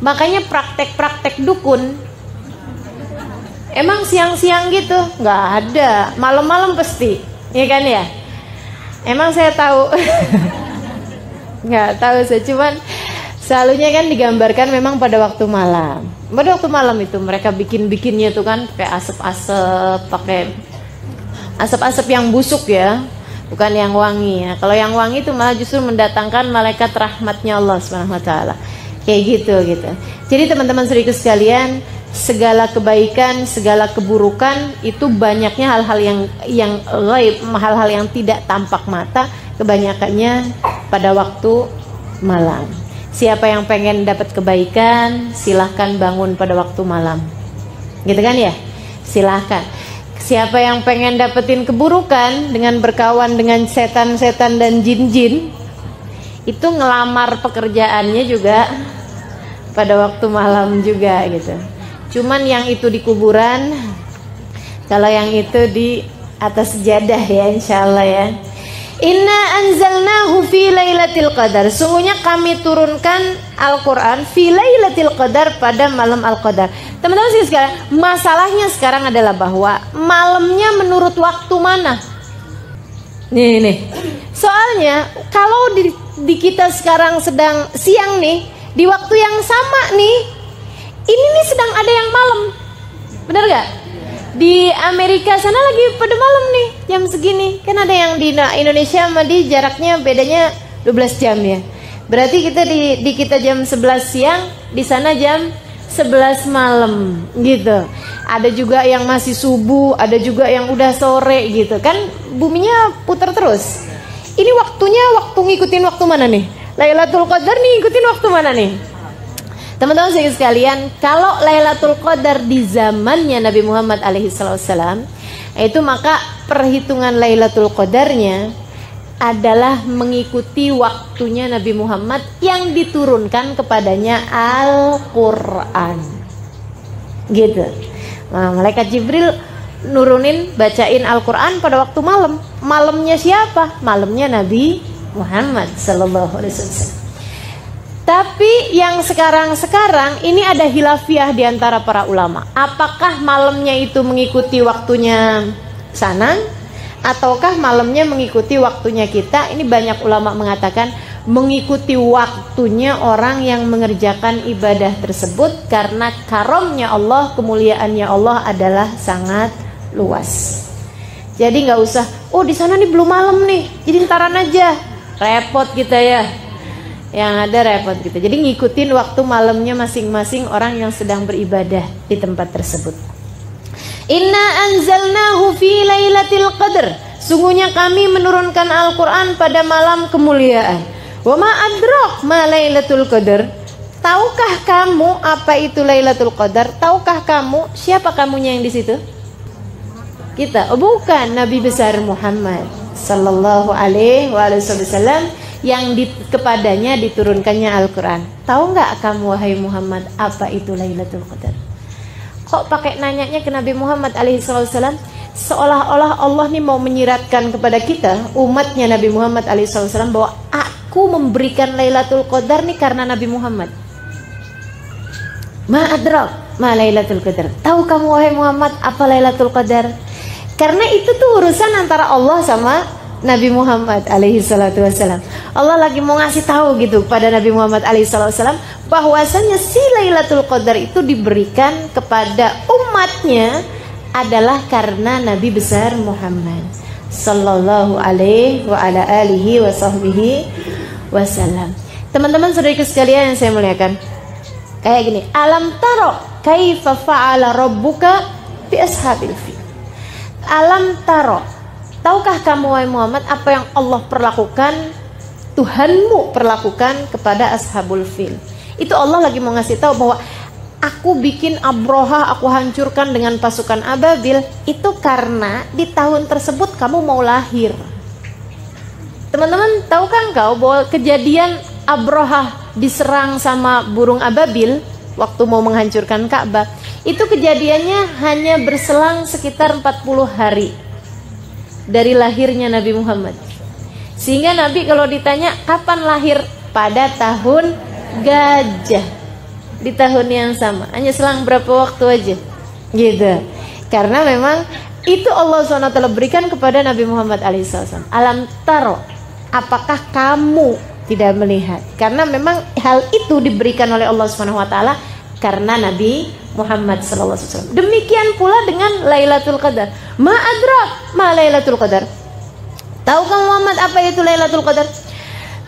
Makanya praktek-praktek dukun emang siang-siang gitu nggak ada, malam-malam pasti, ya kan ya? Emang saya tahu. Nggak tahu saya, cuman selalunya kan digambarkan memang pada waktu malam. Pada waktu malam itu mereka bikinnya tuh kan pakai pakai asap-asap yang busuk ya, bukan yang wangi ya. Kalau yang wangi itu malah justru mendatangkan malaikat rahmatnya Allah Subhanahu wa taala. Kayak gitu. Jadi teman-teman saudaraku sekalian, segala kebaikan, segala keburukan itu banyaknya hal-hal yang gaib, hal-hal yang tidak tampak mata, kebanyakannya pada waktu malam. Siapa yang pengen dapat kebaikan, silahkan bangun pada waktu malam, gitu kan ya? Silahkan. Siapa yang pengen dapetin keburukan dengan berkawan dengan setan-setan dan jin-jin, itu ngelamar pekerjaannya juga pada waktu malam juga gitu. Cuman yang itu di kuburan, kalau yang itu di atas sejadah ya, insyaallah ya. Inna anzalnahu fi lailatul qadar. Sungguhnya kami turunkan Al-Quran fi lailatul qadar, pada malam Al-Qadar. Teman-teman sekalian, masalahnya sekarang adalah bahwa malamnya menurut waktu mana? Nih. Soalnya kalau di kita sekarang sedang siang nih, di waktu yang sama nih, ini nih sedang ada yang malam. Benar gak? Di Amerika sana lagi pada malam nih, jam segini. Kan ada yang di Indonesia sama di jaraknya bedanya 12 jam ya. Berarti kita di kita jam 11 siang, di sana jam 11 malam gitu. Ada juga yang masih subuh, ada juga yang udah sore gitu. Kan buminya putar terus. Ini waktunya ngikutin waktu mana nih? Lailatul Qadar nih ngikutin waktu mana nih? Teman-teman sekalian, kalau Lailatul Qadar di zamannya Nabi Muhammad alaihissalam, itu maka perhitungan Lailatul Qadarnya adalah mengikuti waktunya Nabi Muhammad yang diturunkan kepadanya Al-Quran. Gitu. Nah, malaikat Jibril nurunin bacain Al-Quran pada waktu malam. Malamnya siapa? Malamnya Nabi Muhammad sallallahu alaihi wasallam. Tapi yang sekarang ini ada hilafiah di antara para ulama. Apakah malamnya itu mengikuti waktunya sana, ataukah malamnya mengikuti waktunya kita? Ini banyak ulama mengatakan mengikuti waktunya orang yang mengerjakan ibadah tersebut, karena karomnya Allah, kemuliaannya Allah adalah sangat luas. Jadi nggak usah, oh di sana nih belum malam nih, jadi ntaran aja, repot kita ya. Yang ada repot gitu. Jadi ngikutin waktu malamnya masing-masing orang yang sedang beribadah di tempat tersebut. Inna anzalnahu fi lailatul qadr. Sungguhnya kami menurunkan Al-Quran pada malam kemuliaan. Wa ma adrak ma lailatul qadr. Tahukah kamu apa itu Lailatul Qadar? Tahukah kamu siapa kamunya yang di situ? Kita. Oh, bukan, Nabi besar Muhammad sallallahu alaihi wasallam yang kepadanya diturunkannya Al-Quran. Tahu nggak kamu wahai Muhammad apa itu Lailatul Qadar? Kok pakai nanyanya ke Nabi Muhammad alaihi wasallam? Seolah-olah Allah nih mau menyiratkan kepada kita umatnya Nabi Muhammad alaihi wasallam bahwa aku memberikan Lailatul Qadar nih karena Nabi Muhammad. Ma adrak ma Lailatul Qadar. Tahu kamu wahai Muhammad apa Lailatul Qadar? Karena itu tuh urusan antara Allah sama Nabi Muhammad alaihi salatu wasallam. Allah lagi mau ngasih tahu gitu pada Nabi Muhammad alaihi salatu wasallam bahwasanya si Lailatul Qadar itu diberikan kepada umatnya adalah karena Nabi besar Muhammad sallallahu alaihi wa ala alihi wa sahbihi wasallam. Teman-teman saudariku sekalian yang saya muliakan, kayak gini, alam taro kaifa fa'ala rabbuka bi ashabil fil. Alam taro, tahukah kamu wahai Muhammad apa yang Allah perlakukan, Tuhanmu perlakukan kepada ashabul fil. Itu Allah lagi mau ngasih tahu bahwa aku bikin Abroha, aku hancurkan dengan pasukan ababil, itu karena di tahun tersebut kamu mau lahir. Teman-teman, tahukah engkau bahwa kejadian Abroha diserang sama burung ababil waktu mau menghancurkan Ka'bah, itu kejadiannya hanya berselang sekitar 40 hari dari lahirnya Nabi Muhammad. Sehingga Nabi kalau ditanya kapan lahir, pada tahun gajah, di tahun yang sama, hanya selang berapa waktu aja gitu. Karena memang itu Allah SWT berikan kepada Nabi Muhammad SAW. Alam taro, apakah kamu tidak melihat? Karena memang hal itu diberikan oleh Allah SWT karena Nabi Muhammad SAW. Demikian pula dengan Lailatul Qadar. Ma adrak ma Lailatul Qadar. Tahukah Muhammad apa itu Lailatul Qadar?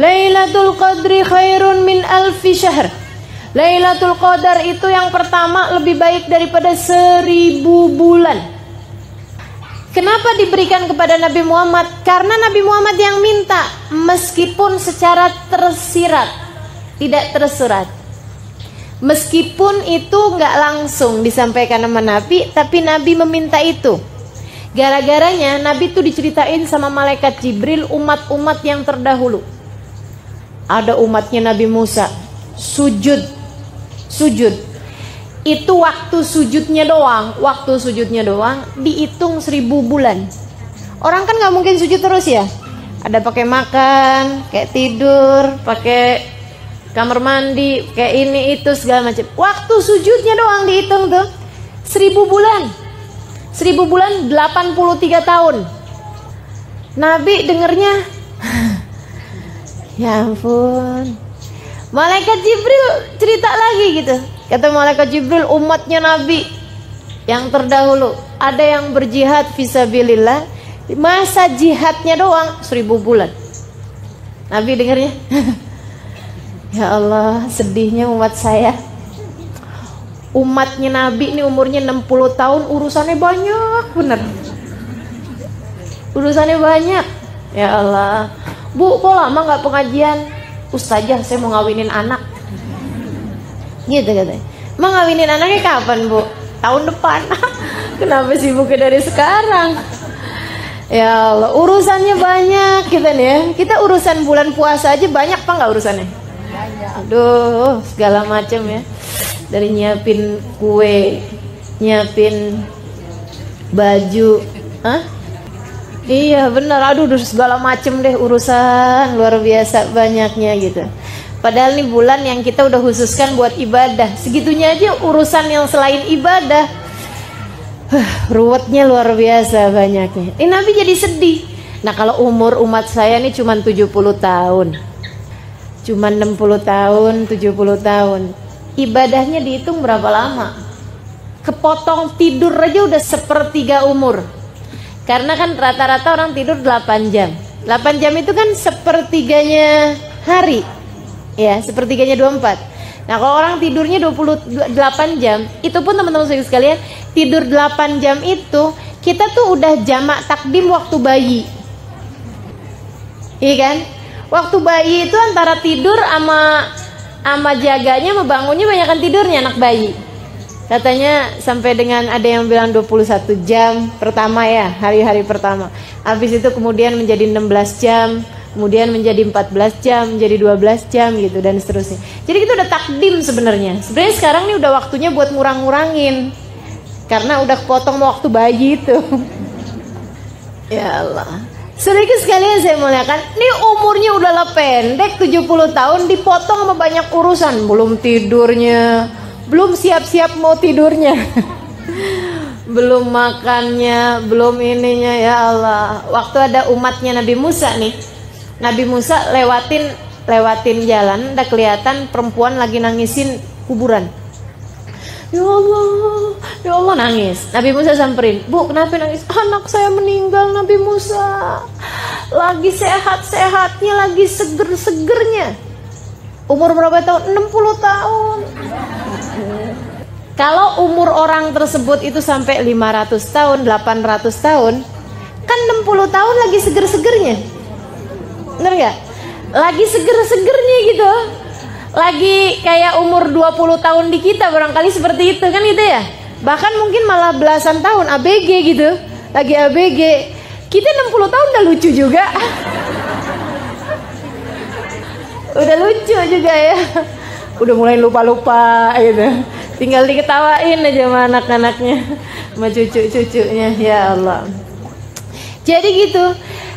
Lailatul Qadri khairun min alfi syahr. Lailatul Qadar itu yang pertama lebih baik daripada 1000 bulan. Kenapa diberikan kepada Nabi Muhammad? Karena Nabi Muhammad yang minta, meskipun secara tersirat, tidak tersurat. Meskipun itu nggak langsung disampaikan sama Nabi, tapi Nabi meminta itu. Gara-garanya Nabi itu diceritain sama malaikat Jibril umat-umat yang terdahulu. Ada umatnya Nabi Musa, sujud. Itu waktu sujudnya doang dihitung 1000 bulan. Orang kan nggak mungkin sujud terus ya. Ada pakai makan, kayak tidur, pakai kamar mandi, kayak ini itu segala macam. Waktu sujudnya doang dihitung tuh 1000 bulan. 1000 bulan 83 tahun. Nabi dengernya ya ampun. Malaikat Jibril cerita lagi gitu. Kata malaikat Jibril, umatnya Nabi yang terdahulu ada yang berjihad fisabilillah, masa jihadnya doang 1000 bulan. Nabi dengarnya ya Allah, sedihnya umat saya. Umatnya Nabi ini umurnya 60 tahun, urusannya banyak bener. Urusannya banyak. Ya Allah, Bu, kok lama gak pengajian? Ustazah, saya mau ngawinin anak. Gitu katanya. Mau ngawinin anaknya kapan, Bu? Tahun depan. Kenapa sibuknya dari sekarang? Ya Allah, urusannya banyak kita nih ya. Kita urusan bulan puasa aja banyak apa nggak urusannya? Banyak. Aduh, segala macam ya. Dari nyiapin kue, nyiapin baju, hah? Iya benar, aduh segala macem deh urusan, luar biasa banyaknya gitu. Padahal nih bulan yang kita udah khususkan buat ibadah, segitunya aja urusan yang selain ibadah. Ruwetnya luar biasa banyaknya. Ini Nabi jadi sedih. Nah kalau umur umat saya nih cuma 70 tahun, cuma 60 tahun, 70 tahun, ibadahnya dihitung berapa lama? Kepotong tidur aja udah sepertiga umur. Karena kan rata-rata orang tidur 8 jam. 8 jam itu kan sepertiganya hari. Ya, sepertiganya 24. Nah kalau orang tidurnya 28 jam, itu pun teman-teman sekalian, tidur 8 jam itu kita tuh udah jamak takdim waktu bayi. Iya kan? Waktu bayi itu antara tidur sama jaganya sama bangunnya banyakan tidurnya anak bayi. Katanya sampai dengan ada yang bilang 21 jam pertama ya, hari-hari pertama. Habis itu kemudian menjadi 16 jam, kemudian menjadi 14 jam, menjadi 12 jam gitu dan seterusnya. Jadi kita udah takdim sebenarnya. Sebenarnya sekarang nih udah waktunya buat ngurang-ngurangin. Karena udah kepotong waktu bayi itu. Ya Allah. Sedikit sekalian saya muliakan, ini umurnya udahlah pendek 70 tahun dipotong sama banyak urusan, belum tidurnya, belum siap-siap mau tidurnya. Belum makannya, belum ininya, ya Allah. Waktu ada umatnya Nabi Musa nih. Nabi Musa lewatin jalan, udah kelihatan perempuan lagi nangisin kuburan. Ya Allah nangis. Nabi Musa samperin, "Bu, kenapa nangis?" "Anak saya meninggal Nabi Musa. Lagi sehat-sehatnya, lagi seger-segernya." Umur berapa tahun? 60 tahun. Kalau umur orang tersebut itu sampai 500 tahun, 800 tahun, kan 60 tahun lagi seger-segernya. Bener gak? Lagi seger-segernya gitu. Lagi kayak umur 20 tahun di kita barangkali seperti itu kan gitu ya. Bahkan mungkin malah belasan tahun ABG gitu. Lagi ABG. Kita 60 tahun udah lucu juga. Udah lucu juga ya. Udah mulai lupa-lupa gitu. Tinggal diketawain aja sama anak-anaknya, sama cucu-cucunya. Ya Allah. Jadi gitu.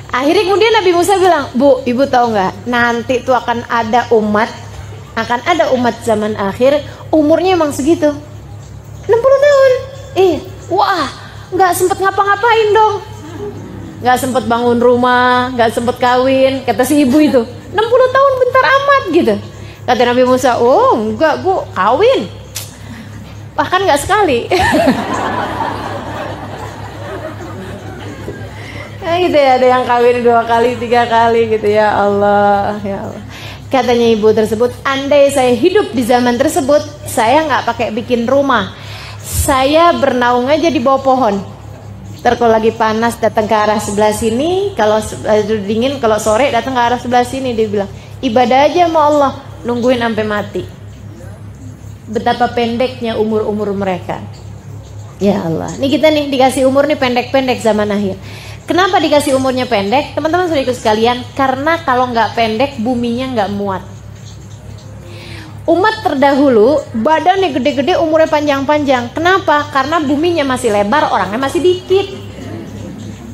Akhirnya kemudian Nabi Musa bilang, "Bu, ibu tahu nggak? Nanti tuh akan ada umat zaman akhir umurnya emang segitu, 60 tahun. Wah, nggak sempet ngapa-ngapain dong, nggak sempet bangun rumah, nggak sempet kawin." Kata si ibu itu, 60 tahun bentar amat gitu. Kata Nabi Musa, "Oh enggak Bu, kawin, bahkan nggak sekali." Nah, gitu ya, ada yang kawin 2 kali, 3 kali gitu. Ya Allah, ya Allah. Katanya ibu tersebut, andai saya hidup di zaman tersebut, saya nggak pakai bikin rumah, saya bernaung aja di bawah pohon. Ntar kalau lagi panas datang ke arah sebelah sini, kalau dingin, kalau sore datang ke arah sebelah sini. Dia bilang, ibadah aja sama Allah, nungguin sampai mati. Betapa pendeknya umur-umur mereka. Ya Allah, nih kita nih dikasih umur nih pendek-pendek zaman akhir. Kenapa dikasih umurnya pendek? Teman-teman sudah ikut sekalian, karena kalau nggak pendek buminya nggak muat. Umat terdahulu badannya gede-gede, umurnya panjang-panjang. Kenapa? Karena buminya masih lebar, orangnya masih dikit.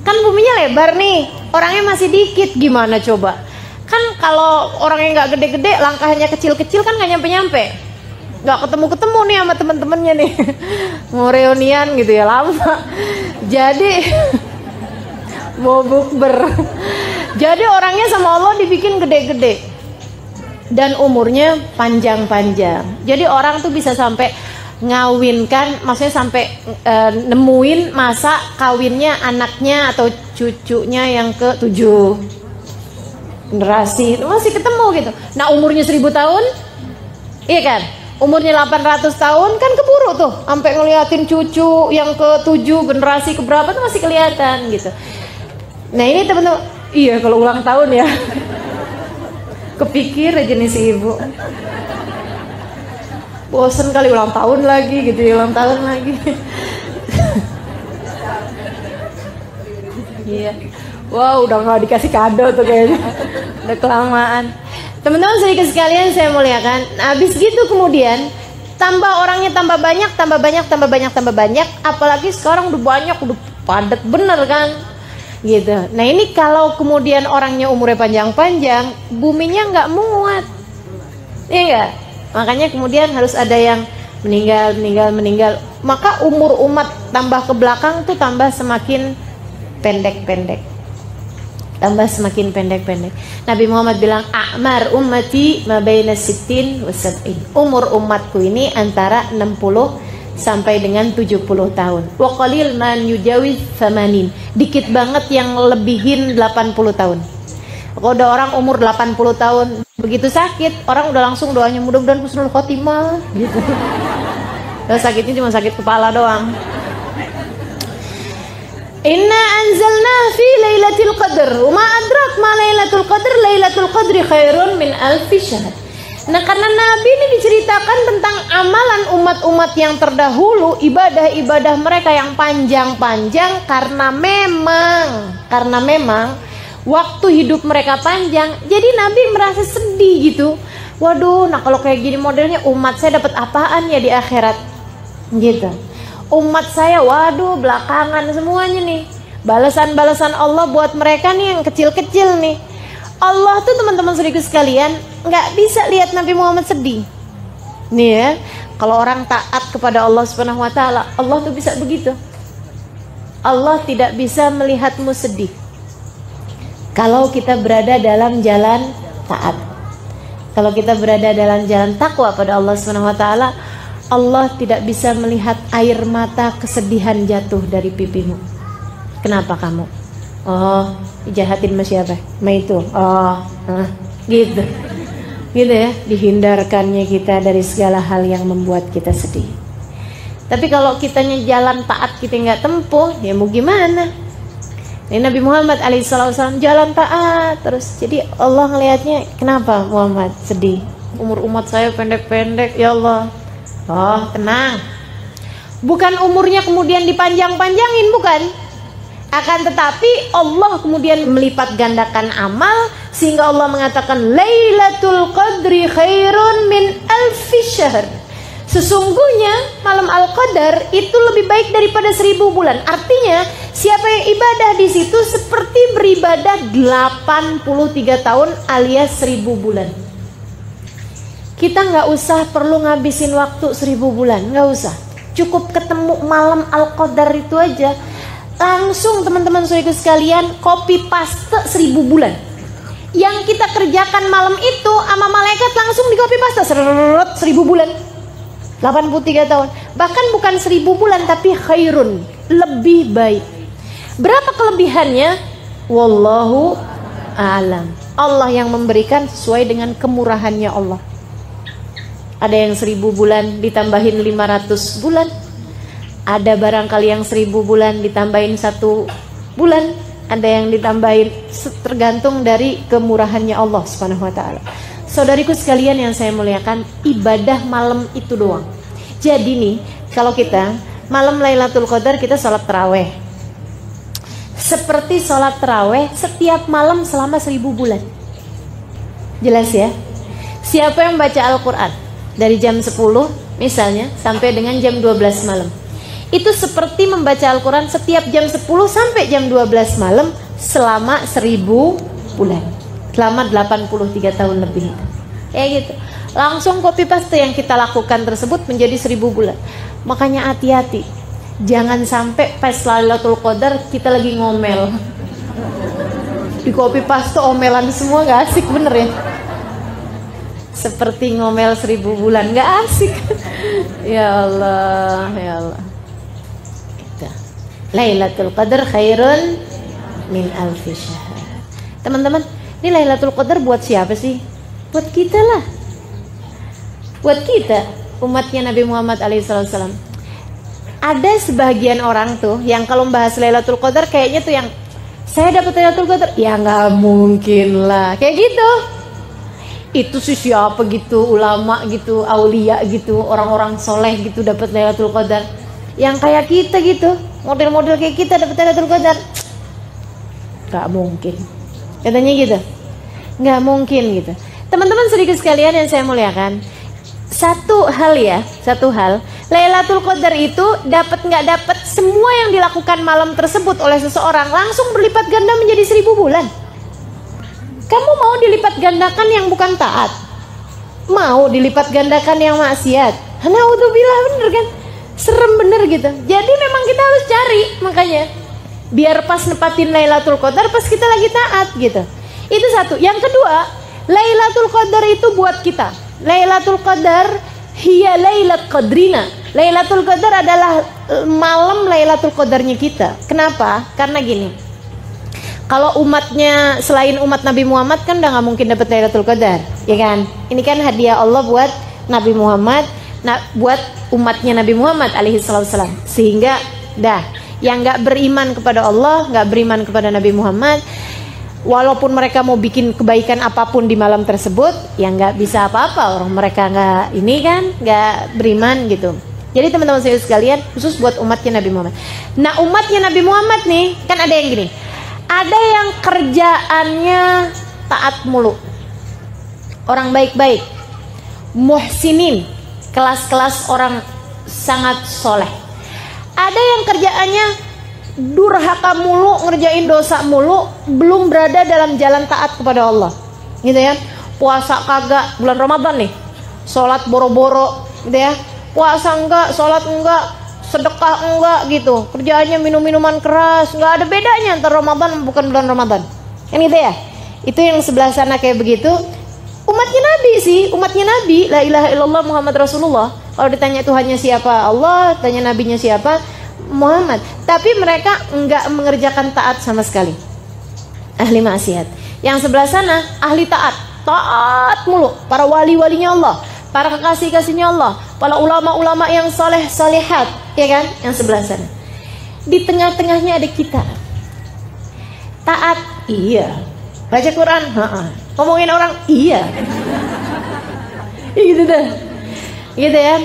Kan buminya lebar nih, orangnya masih dikit. Gimana coba? Kan kalau orangnya nggak gede-gede, langkahnya kecil-kecil kan nggak nyampe-nyampe. Nggak ketemu-ketemu nih sama teman-temannya nih. Mau reunian gitu ya, lama. Jadi mau bukber. Jadi orangnya sama Allah dibikin gede-gede dan umurnya panjang-panjang. Jadi orang tuh bisa sampai ngawinkan, maksudnya sampai nemuin masa kawinnya anaknya atau cucunya yang ke-7 generasi itu masih ketemu gitu. Nah umurnya 1000 tahun, iya kan? Umurnya 800 tahun kan keburu tuh, sampai ngeliatin cucu yang ke-7 generasi keberapa tuh masih kelihatan gitu. Nah ini teman-teman, iya kalau ulang tahun ya, kepikir aja nih si ibu, bosen kali ulang tahun lagi gitu ya, ulang tahun lagi. Iya, wow udah nggak dikasih kado tuh kayaknya, udah kelamaan. Teman-teman sedikit sekalian saya muliakan, habis gitu kemudian tambah orangnya tambah banyak, apalagi sekarang udah banyak, udah padat bener kan. Gitu. Nah ini kalau kemudian orangnya umurnya panjang-panjang, buminya nggak muat, iya nggak? Makanya kemudian harus ada yang meninggal. Maka umur umat tambah ke belakang tuh tambah semakin pendek-pendek. Nabi Muhammad bilang, a'mar ummati ma baina 60 wa 70. Umur umatku ini antara 60 sampai dengan 70 tahun. Wa qalil man yujawiz 80. Dikit banget yang lebihin 80 tahun. Kalau ada orang umur 80 tahun Begitu sakit, orang udah langsung doanya mudah-mudahan husnul khotimah gitu. Kalau sakitnya cuma sakit kepala doang. Inna anzalna fi lailatul qadr. Wa ma adrak ma lailatul qadr? Lailatul qadri khairun min alfi syahr. Nah, karena Nabi ini diceritakan tentang amalan umat-umat yang terdahulu, ibadah-ibadah mereka yang panjang-panjang karena memang waktu hidup mereka panjang. Jadi Nabi merasa sedih gitu. Waduh, nah kalau kayak gini modelnya umat saya dapat apaan ya di akhirat? Gitu. Umat saya, waduh, belakangan semuanya nih. Balasan-balasan Allah buat mereka nih yang kecil-kecil nih. Allah tuh teman-teman saudaraku sekalian nggak bisa lihat Nabi Muhammad sedih. Nih ya, kalau orang taat kepada Allah Subhanahu Wa Taala, Allah tuh bisa begitu. Allah tidak bisa melihatmu sedih. Kalau kita berada dalam jalan taat, kalau kita berada dalam jalan takwa pada Allah Subhanahu Wa Taala, Allah tidak bisa melihat air mata kesedihan jatuh dari pipimu. Kenapa kamu? Oh, jahatin sama siapa? Ma itu. Oh, gitu. Gitu ya, dihindarkannya kita dari segala hal yang membuat kita sedih. Tapi kalau kitanya jalan taat kita nggak tempuh, ya mau gimana? Ini Nabi Muhammad alaihissalam jalan taat terus. Jadi Allah ngelihatnya, kenapa Muhammad sedih? Umur umat saya pendek-pendek, ya Allah. Oh, tenang. Bukan umurnya kemudian dipanjang-panjangin, bukan. Akan tetapi Allah kemudian melipat gandakan amal sehingga Allah mengatakan Lailatul Qadri khairun min alfi syahr. Sesungguhnya malam Al-Qadar itu lebih baik daripada 1000 bulan. Artinya siapa yang ibadah di situ seperti beribadah 83 tahun alias 1000 bulan. Kita nggak usah perlu ngabisin waktu 1000 bulan, nggak usah. Cukup ketemu malam Al-Qadar itu aja, langsung teman-teman saudaraku sekalian copy paste 1000 bulan. Yang kita kerjakan malam itu sama malaikat langsung di copy paste 1000 bulan. 83 tahun. Bahkan bukan 1000 bulan tapi khairun, lebih baik. Berapa kelebihannya? Wallahu a'lam. Allah yang memberikan sesuai dengan kemurahannya Allah. Ada yang 1000 bulan ditambahin 500 bulan. Ada barangkali yang 1000 bulan ditambahin 1 bulan. Ada yang ditambahin, tergantung dari kemurahannya Allah Subhanahu Wa Taala. Saudariku sekalian yang saya muliakan, ibadah malam itu doang. Jadi nih, kalau kita malam Lailatul Qadar kita sholat taraweh. Seperti sholat taraweh setiap malam selama 1000 bulan. Jelas ya? Siapa yang baca Al-Quran dari jam 10 misalnya sampai dengan jam 12 malam, itu seperti membaca Al-Quran setiap jam 10 sampai jam 12 malam selama 1000 bulan, selama 83 tahun lebih. Kayak gitu. Langsung copy paste yang kita lakukan tersebut menjadi 1000 bulan. Makanya hati-hati, jangan sampai pas Lailatul Qadar kita lagi ngomel, di copy paste omelan semua, gak asik bener ya. Seperti ngomel 1000 bulan, gak asik. Ya Allah, ya Allah. Lailatul Qadar khairun min alfi syahr. Teman-teman, ini Lailatul Qadar buat siapa sih? Buat kita lah. Buat kita, umatnya Nabi Muhammad alaihissalam. Ada sebagian orang tuh yang kalau bahas Lailatul Qadar kayaknya tuh yang saya dapat Lailatul Qadar, ya nggak mungkin lah, kayak gitu. Itu sih siapa gitu, ulama gitu, aulia gitu, orang-orang soleh gitu dapat Lailatul Qadar. Yang kayak kita gitu, model-model kayak kita dapat Lailatul Qadar, nggak mungkin. Katanya gitu, nggak mungkin gitu. Teman-teman sedikit sekalian yang saya muliakan, satu hal, Lailatul Qadar itu dapat nggak dapat, semua yang dilakukan malam tersebut oleh seseorang langsung berlipat ganda menjadi 1000 bulan. Kamu mau dilipat gandakan yang bukan taat? Mau dilipat gandakan yang maksiat? Naudzubillah, bener kan? Serem bener gitu. Jadi memang kita harus cari, makanya biar pas nepatin Lailatul Qadar pas kita lagi taat gitu. Itu satu. Yang kedua, Lailatul Qadar itu buat kita. Lailatul Qadar hiya lailat qadrina. Lailatul Qadar adalah malam Lailatul Qadarnya kita. Kenapa? Karena gini, kalau umatnya selain umat Nabi Muhammad kan udah gak mungkin dapat Lailatul Qadar. ya kan? Ini kan hadiah Allah buat Nabi Muhammad, buat umatnya Nabi Muhammad alaihi salam. Sehingga yang nggak beriman kepada Allah, nggak beriman kepada Nabi Muhammad, walaupun mereka mau bikin kebaikan apapun di malam tersebut, ya nggak bisa apa-apa. Orang mereka nggak beriman gitu. Jadi teman-teman saya sekalian, khusus buat umatnya Nabi Muhammad. Nah, umatnya Nabi Muhammad nih, kan ada yang gini. Ada yang kerjaannya taat mulu. Orang baik-baik. Muhsinin. Kelas-kelas orang sangat soleh. Ada yang kerjaannya durhaka mulu, ngerjain dosa mulu, belum berada dalam jalan taat kepada Allah. Gitu ya. Puasa kagak, bulan Ramadan nih. Sholat boro-boro, gitu ya. Puasa enggak, sholat enggak, sedekah enggak gitu. Kerjaannya minum-minuman keras, enggak ada bedanya antara Ramadan bukan bulan Ramadan. Kan gitu ya? Itu yang sebelah sana kayak begitu. Umatnya Nabi sih, umatnya Nabi, la ilaha illallah Muhammad Rasulullah. Kalau ditanya Tuhannya siapa? Allah, tanya nabinya siapa? Muhammad. Tapi mereka enggak mengerjakan taat sama sekali. Ahli maksiat. Yang sebelah sana ahli taat. Taat mulu, para wali-walinya Allah, para kekasih-kasihnya Allah, para ulama-ulama yang soleh solehat, ya kan? Yang sebelah sana. Di tengah-tengahnya ada kita. Taat, iya. Baca Quran, ngomongin orang, iya. Gitu dah. Gitu ya.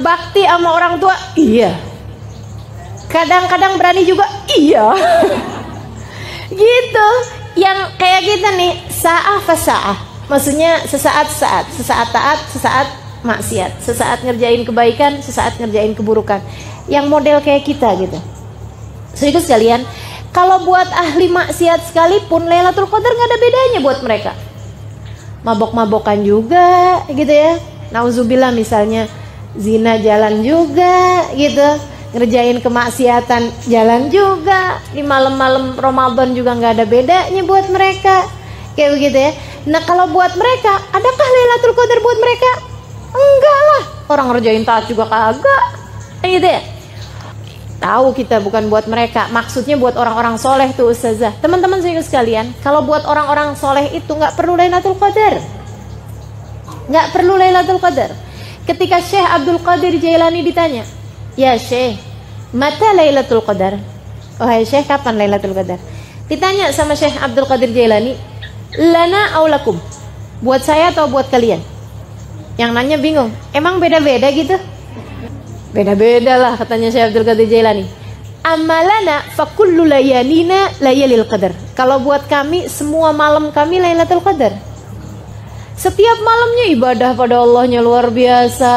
Bakti sama orang tua, iya. Kadang-kadang berani juga, iya. Gitu. Yang kayak kita nih, sa'ah fasa'ah. Maksudnya sesaat-saat, sesaat taat, sesaat maksiat, sesaat ngerjain kebaikan, sesaat ngerjain keburukan. Yang model kayak kita gitu. Saudara sekalian, kalau buat ahli maksiat sekalipun Lailatul Qadar nggak ada bedanya buat mereka. Mabok-mabokan juga, gitu ya. Nauzubillah misalnya zina jalan juga, gitu. Ngerjain kemaksiatan jalan juga. Di malam-malam Ramadan juga nggak ada bedanya buat mereka. Kayak begitu ya. Nah, kalau buat mereka, adakah Lailatul Qadar buat mereka? Enggak lah. Orang ngerjain taat juga kagak. Gitu ya. Tahu kita bukan buat mereka. Maksudnya buat orang-orang soleh tuh Ustazah. Teman-teman sekalian, kalau buat orang-orang soleh itu nggak perlu Lailatul Qadar. Nggak perlu Lailatul Qadar. Ketika Syekh Abdul Qadir Jailani ditanya, ya Syekh, mata Lailatul Qadar? Wahai Syekh, kapan Lailatul Qadar? Ditanya sama Syekh Abdul Qadir Jailani, lana aulakum, buat saya atau buat kalian? Yang nanya bingung, emang beda-beda gitu? Beda-beda lah katanya Syekh Abdul Qadir Jailani. Amalana fakullu layalina layalil qadar. Kalau buat kami, semua malam kami Lailatul Qadar. Setiap malamnya ibadah pada Allahnya luar biasa,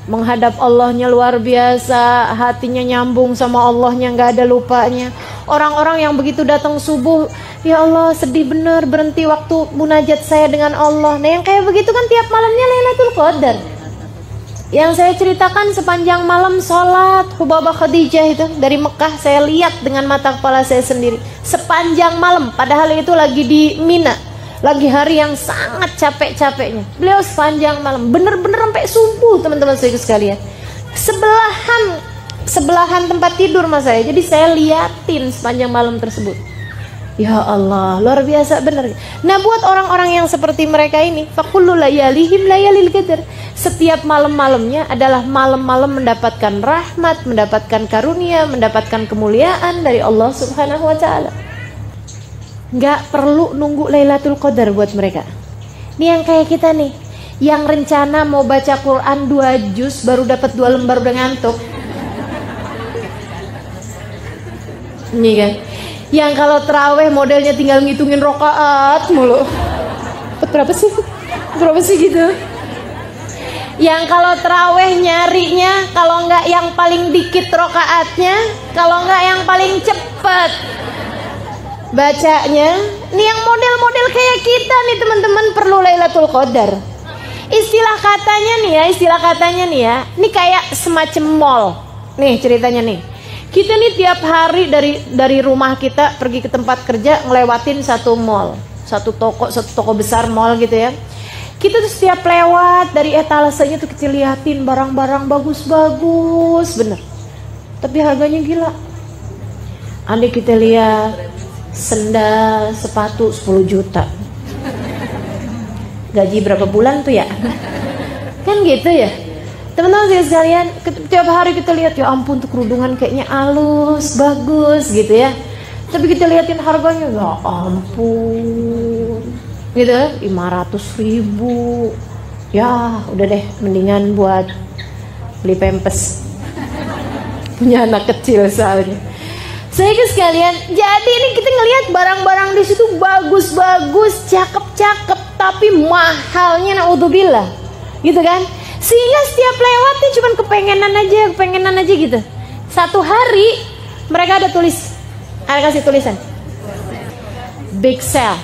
menghadap Allahnya luar biasa, hatinya nyambung sama Allahnya, nggak ada lupanya. Orang-orang yang begitu datang subuh, ya Allah sedih bener, berhenti waktu munajat saya dengan Allah. Nah yang kayak begitu kan tiap malamnya Lailatul Qadar. Yang saya ceritakan sepanjang malam sholat Hubabah Khadijah itu dari Mekah, saya lihat dengan mata kepala saya sendiri sepanjang malam. Padahal itu lagi di Mina, lagi hari yang sangat capek-capeknya. Beliau sepanjang malam, bener-bener sampai subuh teman-teman saya sekalian. Sebelahan tempat tidur mas saya, jadi saya liatin sepanjang malam tersebut. Ya Allah, luar biasa bener. Nah buat orang-orang yang seperti mereka ini, fakullu layalihim layalil qadar. Setiap malam-malamnya adalah malam-malam mendapatkan rahmat, mendapatkan karunia, mendapatkan kemuliaan dari Allah Subhanahu wa Ta'ala. Nggak perlu nunggu Lailatul Qadar buat mereka. Ini yang kayak kita nih, yang rencana mau baca Quran 2 juz baru dapat 2 lembar udah ngantuk. Ini kan, yang kalau terawih modelnya tinggal ngitungin rokaat mulu. Berapa sih gitu. Yang kalau terawih nyarinya, kalau nggak yang paling dikit rokaatnya, kalau nggak yang paling cepet bacanya. Nih yang model-model kayak kita nih teman-teman perlu Lailatul Qadar. Istilah katanya nih ya, ini kayak semacam mall. Nih ceritanya nih, kita nih tiap hari dari rumah kita pergi ke tempat kerja ngelewatin satu mall, satu toko besar mall gitu ya. Kita tuh setiap lewat dari etalasenya tuh kecil liatin barang-barang bagus-bagus bener, tapi harganya gila. Andai kita lihat sendal sepatu 10 juta, gaji berapa bulan tuh ya. Kan gitu ya teman-teman sekalian. Tiap hari kita lihat, ya ampun tuh kerudungan kayaknya halus, bagus gitu ya. Tapi kita liatin harganya, ya ampun gitu, 500.000. Ya udah deh, mendingan buat beli pampers. Punya anak kecil soalnya. Saya sekalian, jadi ini kita ngelihat barang-barang di situ bagus-bagus, cakep-cakep, tapi mahalnya naudzubillah, gitu kan? Sehingga setiap lewatnya cuman kepengenan aja gitu. Satu hari mereka ada kasih tulisan big sale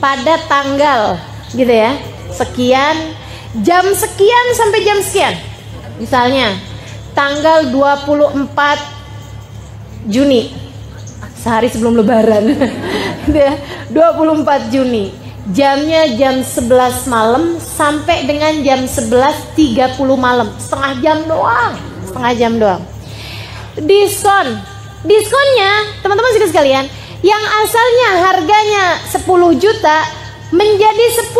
pada tanggal gitu ya, sekian, jam sekian sampai jam sekian. Misalnya tanggal 24 Juni, sehari sebelum lebaran. 24 Juni, jamnya jam 11 malam sampai dengan jam 11.30 malam, setengah jam doang. Diskonnya teman-teman sekalian, yang asalnya harganya 10 juta menjadi 10.000.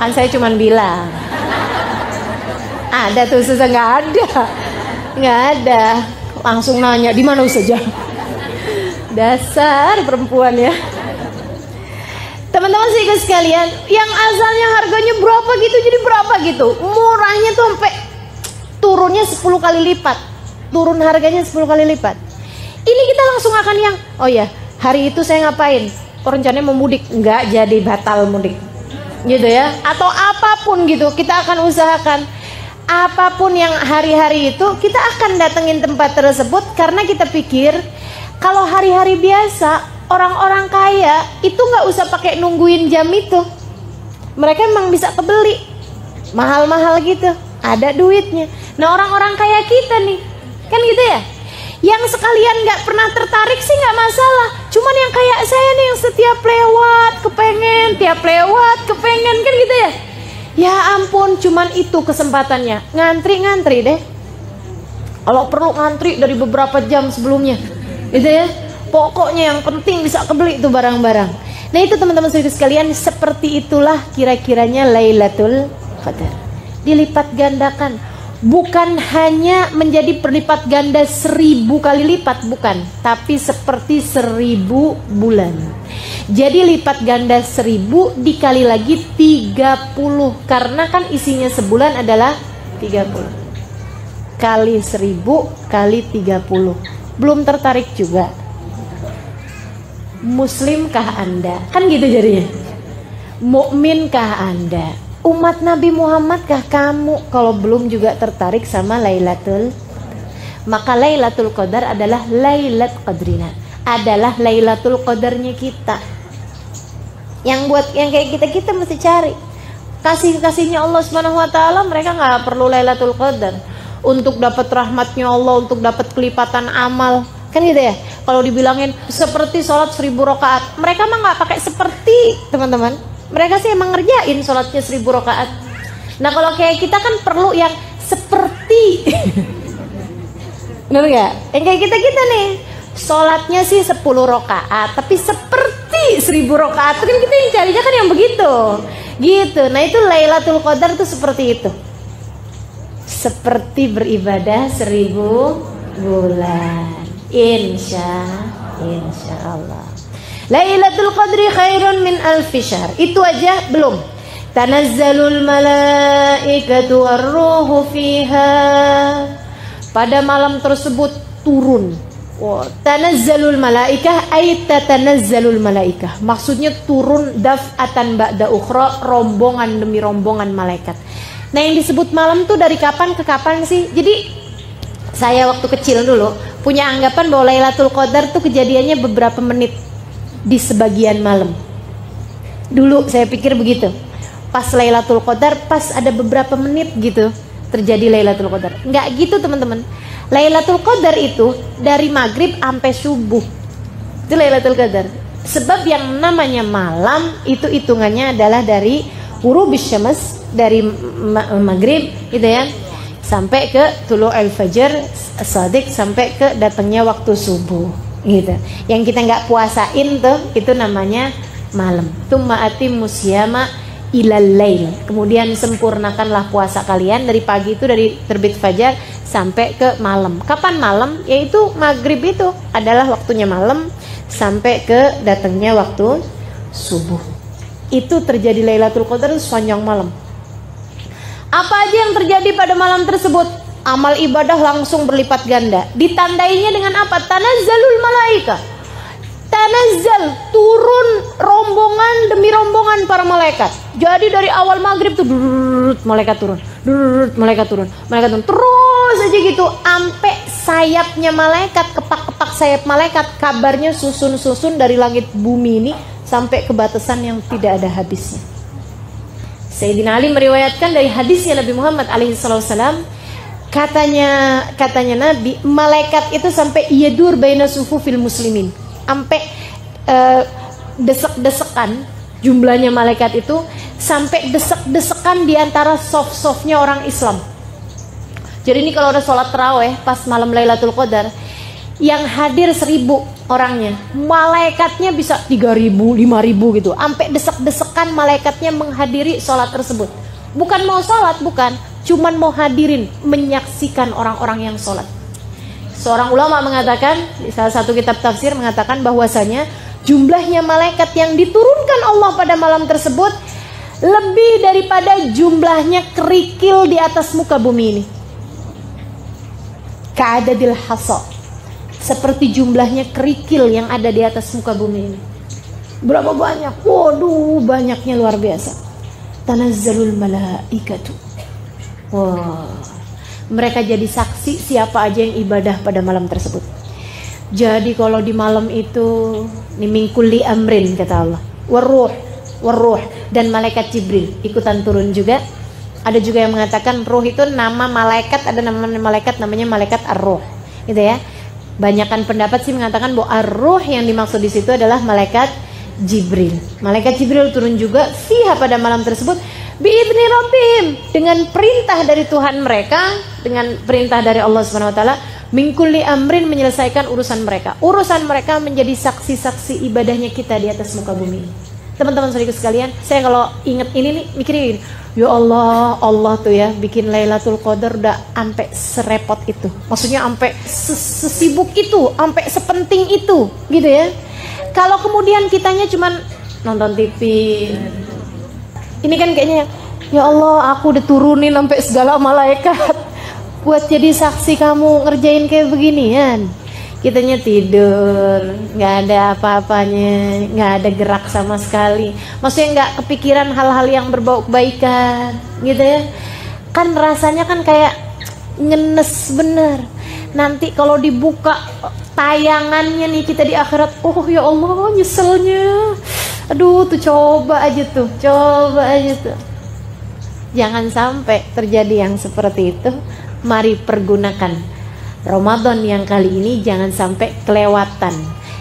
Kan saya cuman bilang ada tuh, susah nggak ada, langsung nanya di mana saja. Dasar perempuan ya. Teman-teman sih sekalian, yang asalnya harganya berapa gitu jadi berapa gitu, murahnya tuh sampai turunnya 10 kali lipat, turun harganya 10 kali lipat. Ini kita langsung akan yang, oh ya hari itu saya ngapain, rencananya mau mudik, nggak jadi, batal mudik gitu ya, atau apapun gitu. Kita akan usahakan apapun yang hari-hari itu kita akan datengin tempat tersebut, karena kita pikir kalau hari-hari biasa orang-orang kaya itu nggak usah pakai nungguin jam itu, mereka emang bisa kebeli mahal-mahal gitu, ada duitnya. Nah orang-orang kaya kita nih kan gitu ya, yang sekalian nggak pernah tertarik sih nggak masalah, cuman yang kayak saya nih yang setiap lewat kepengen kan gitu ya. Ya ampun, cuman itu kesempatannya, ngantri deh. Kalau perlu ngantri dari beberapa jam sebelumnya, gitu ya. Pokoknya yang penting bisa kebeli itu barang-barang. Nah itu teman-teman sekalian, seperti itulah kira-kiranya Lailatul Qadar. Dilipat gandakan, bukan hanya menjadi berlipat ganda 1000 kali lipat, bukan, tapi seperti 1000 bulan. Jadi lipat ganda 1000 dikali lagi 30, karena kan isinya sebulan adalah 30 kali 1000 kali 30. Belum tertarik juga? Muslimkah Anda? Kan gitu jadinya. Mukminkah Anda? Umat Nabi Muhammadkah kamu kalau belum juga tertarik sama Lailatul? Maka Lailatul Qadar adalah Lailat Qadrina, adalah Lailatul Qadarnya kita. Yang kayak kita mesti cari kasihnya Allah Subhanahu Wa Taala. Mereka nggak perlu Lailatul Qadar untuk dapat rahmatnya Allah, untuk dapat kelipatan amal, kan gitu ya. Kalau dibilangin seperti sholat 1000 rakaat, mereka mah nggak pakai seperti, teman-teman. Mereka sih emang ngerjain sholatnya 1000 rakaat. Nah kalau kayak kita kan perlu yang seperti. Bener nggak? Yang kayak kita nih, sholatnya sih 10 rakaat, tapi seperti 1000 rakaat. Kan kita yang carinya kan yang begitu, gitu. Nah itu Lailatul Qadar tuh seperti itu, seperti beribadah 1000 bulan. Insya Allah. Lailatul Qadri khairun min alfi syahr. Itu aja belum. Tanazzalul malaikatu warruhu fiha. Pada malam tersebut turun. Tanazzalul malaikah ay tatanazzalul malaikah. Maksudnya turun daf'atan ba'da ukhra, rombongan demi rombongan malaikat. Nah yang disebut malam tuh dari kapan ke kapan sih? Jadi saya waktu kecil dulu punya anggapan bahwa Lailatul Qadar tuh kejadiannya beberapa menit di sebagian malam. Dulu saya pikir begitu. Pas Lailatul Qadar pas ada beberapa menit gitu terjadi Lailatul Qadar. Enggak gitu teman-teman. Lailatul Qadar itu dari maghrib sampai subuh. Itu Lailatul Qadar. Sebab yang namanya malam itu hitungannya adalah dari ghurubus syams, dari maghrib gitu ya, sampai ke tulu'ul fajr shadiq, sampai ke datangnya waktu subuh gitu. Yang kita nggak puasain tuh itu namanya malam. Tsumma atimmus syiyama ilal lail. Kemudian sempurnakanlah puasa kalian dari pagi itu, dari terbit fajar sampai ke malam. Kapan malam? Yaitu maghrib itu adalah waktunya malam sampai ke datangnya waktu subuh. Itu terjadi Lailatul Qadar sepanjang malam. Apa aja yang terjadi pada malam tersebut? Amal ibadah langsung berlipat ganda. Ditandainya dengan apa? Tanazzalul malaika. Tanazzal, turun rombongan demi rombongan para malaikat. Jadi dari awal maghrib tuh malaikat turun, malaikat turun, malaikat turun, terus aja gitu, sampai sayapnya malaikat, kepak-kepak sayap malaikat, kabarnya susun-susun dari langit bumi ini sampai ke batasan yang tidak ada habisnya. Sayyidina Ali meriwayatkan dari hadisnya Nabi Muhammad alaihissalam, katanya Nabi, malaikat itu sampai yadur baina sufufil muslimin, sampai desek-desekan, jumlahnya malaikat itu sampai desek-desekan di antara soft-softnya orang Islam. Jadi ini kalau udah sholat tarawih pas malam Lailatul Qadar, yang hadir 1000 orangnya, malaikatnya bisa 3000, 5000 gitu, sampai desek-desekan malaikatnya menghadiri sholat tersebut. Bukan mau sholat, bukan, cuman mau hadirin, menyaksikan orang-orang yang sholat. Seorang ulama mengatakan, di salah satu kitab tafsir mengatakan bahwasanya jumlahnya malaikat yang diturunkan Allah pada malam tersebut lebih daripada jumlahnya kerikil di atas muka bumi ini. Ka'adadil hasa, seperti jumlahnya kerikil yang ada di atas muka bumi ini. Berapa banyak? Waduh, banyaknya luar biasa. Tanazzalul malaikatu. Wah, mereka jadi saksi siapa aja yang ibadah pada malam tersebut. Jadi kalau di malam itu ni min kulli amrin kata Allah, waruh dan malaikat Jibril ikutan turun juga. Ada juga yang mengatakan ruh itu nama malaikat, ada nama malaikat namanya malaikat ar-ruh, gitu ya. Banyakan pendapat sih mengatakan bahwa ar-ruh yang dimaksud di situ adalah malaikat Jibril. Malaikat Jibril turun juga fiha pada malam tersebut biidzni rabbihim, dengan perintah dari Tuhan mereka, dengan perintah dari Allah Subhanahu wa taala, min kulli amrin, menyelesaikan urusan mereka. Urusan mereka menjadi saksi-saksi ibadahnya kita di atas muka bumi. Teman-teman saudaraku sekalian, saya kalau ingat ini nih mikirnya gini, ya Allah, Allah tuh ya bikin Lailatul Qadar udah sampai serepot itu. Maksudnya sampai sesibuk itu, sampai sepenting itu, gitu ya. Kalau kemudian kitanya cuman nonton TV, ini kan kayaknya, ya Allah, aku udah turunin sampai segala malaikat buat jadi saksi kamu ngerjain kayak beginian. Kitanya tidur, nggak ada apa-apanya, nggak ada gerak sama sekali. Maksudnya nggak kepikiran hal-hal yang berbau kebaikan, gitu ya. Kan rasanya kan kayak ngenes bener. Nanti kalau dibuka tayangannya nih kita di akhirat, oh ya Allah nyeselnya. Aduh tuh coba aja tuh. Jangan sampai terjadi yang seperti itu. Mari pergunakan Ramadan yang kali ini, jangan sampai kelewatan.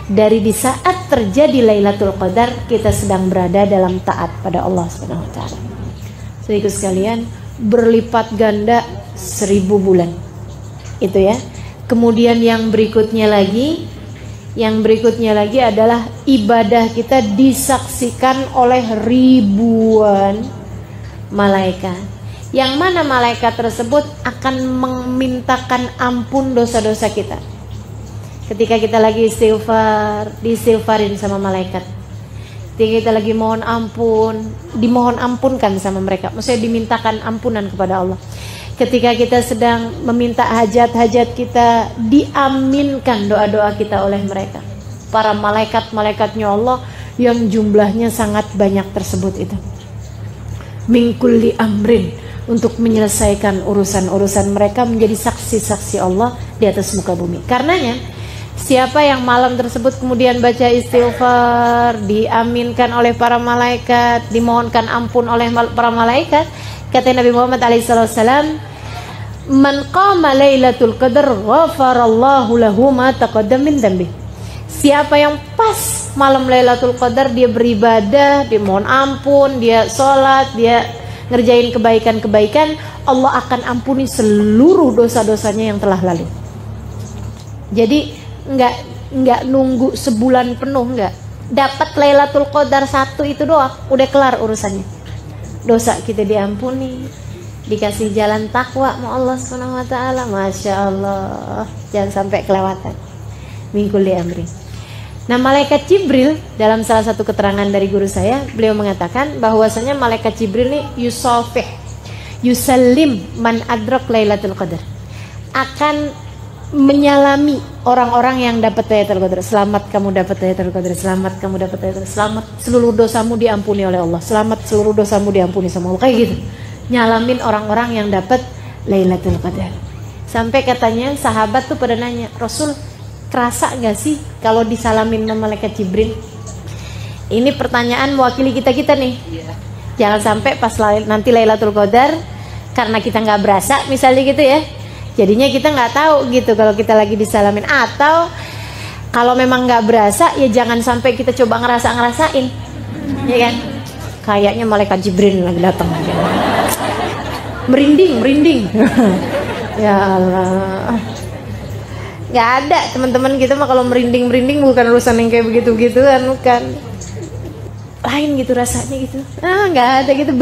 Dari di saat terjadi Lailatul Qadar, kita sedang berada dalam taat pada Allah Subhanahu wa taala. Saudaraku sekalian, berlipat ganda 1000 bulan. Itu ya. Kemudian yang berikutnya lagi adalah ibadah kita disaksikan oleh ribuan malaikat. Yang mana malaikat tersebut akan memintakan ampun dosa-dosa kita. Ketika kita lagi istighfar, diistighfarin sama malaikat. Ketika kita lagi mohon ampun, dimohon ampunkan sama mereka. Maksudnya dimintakan ampunan kepada Allah. Ketika kita sedang meminta hajat-hajat kita, diaminkan doa-doa kita oleh mereka. Para malaikat-malaikatnya Allah yang jumlahnya sangat banyak tersebut itu. Min kulli amrin, untuk menyelesaikan urusan-urusan mereka, menjadi saksi-saksi Allah di atas muka bumi. Karenanya siapa yang malam tersebut kemudian baca istighfar, diaminkan oleh para malaikat, dimohonkan ampun oleh para malaikat, kata Nabi Muhammad alaihissalam, man qama lailatul qadar ghafarallahu lahu ma taqaddama min dhanbi. Siapa yang pas malam Lailatul Qadar dia beribadah, dia mohon ampun, dia sholat, dia ngerjain kebaikan-kebaikan, Allah akan ampuni seluruh dosa-dosanya yang telah lalu. Jadi nggak nunggu sebulan penuh, dapat Lailatul Qadar 1 itu doang, udah kelar urusannya. Dosa kita diampuni, dikasih jalan takwa sama Allah Subhanahu wa taala. Masya Allah, jangan sampai kelewatan. Mingkul di amri. Nah, malaikat Jibril dalam salah satu keterangan dari guru saya, beliau mengatakan bahwasanya malaikat Jibril ini yusafih, yusallim man adrak Lailatul Qadar, akan menyalami orang-orang yang dapat Lailatul Qadar. Selamat kamu dapat Lailatul Qadar, selamat kamu dapat Lailatul Qadar, selamat seluruh dosamu diampuni oleh Allah, selamat seluruh dosamu diampuni sama Allah, kayak gitu. Nyalamin orang-orang yang dapat Lailatul Qadar. Sampai katanya sahabat tuh pada nanya, Rasul, kerasa nggak sih kalau disalamin sama malaikat Jibril? Ini pertanyaan mewakili kita nih. Jangan sampai pas nanti Lailatul Qadar karena kita nggak berasa misalnya gitu ya, jadinya kita nggak tahu gitu kalau kita lagi disalamin. Atau kalau memang nggak berasa ya jangan sampai kita coba ngerasain, ya kan? Kayaknya malaikat Jibril lagi datang, merinding. Ya Allah, nggak ada teman-teman kita mah kalau merinding bukan urusan yang kayak begitu kan lain gitu rasanya gitu. Nggak ada gitu,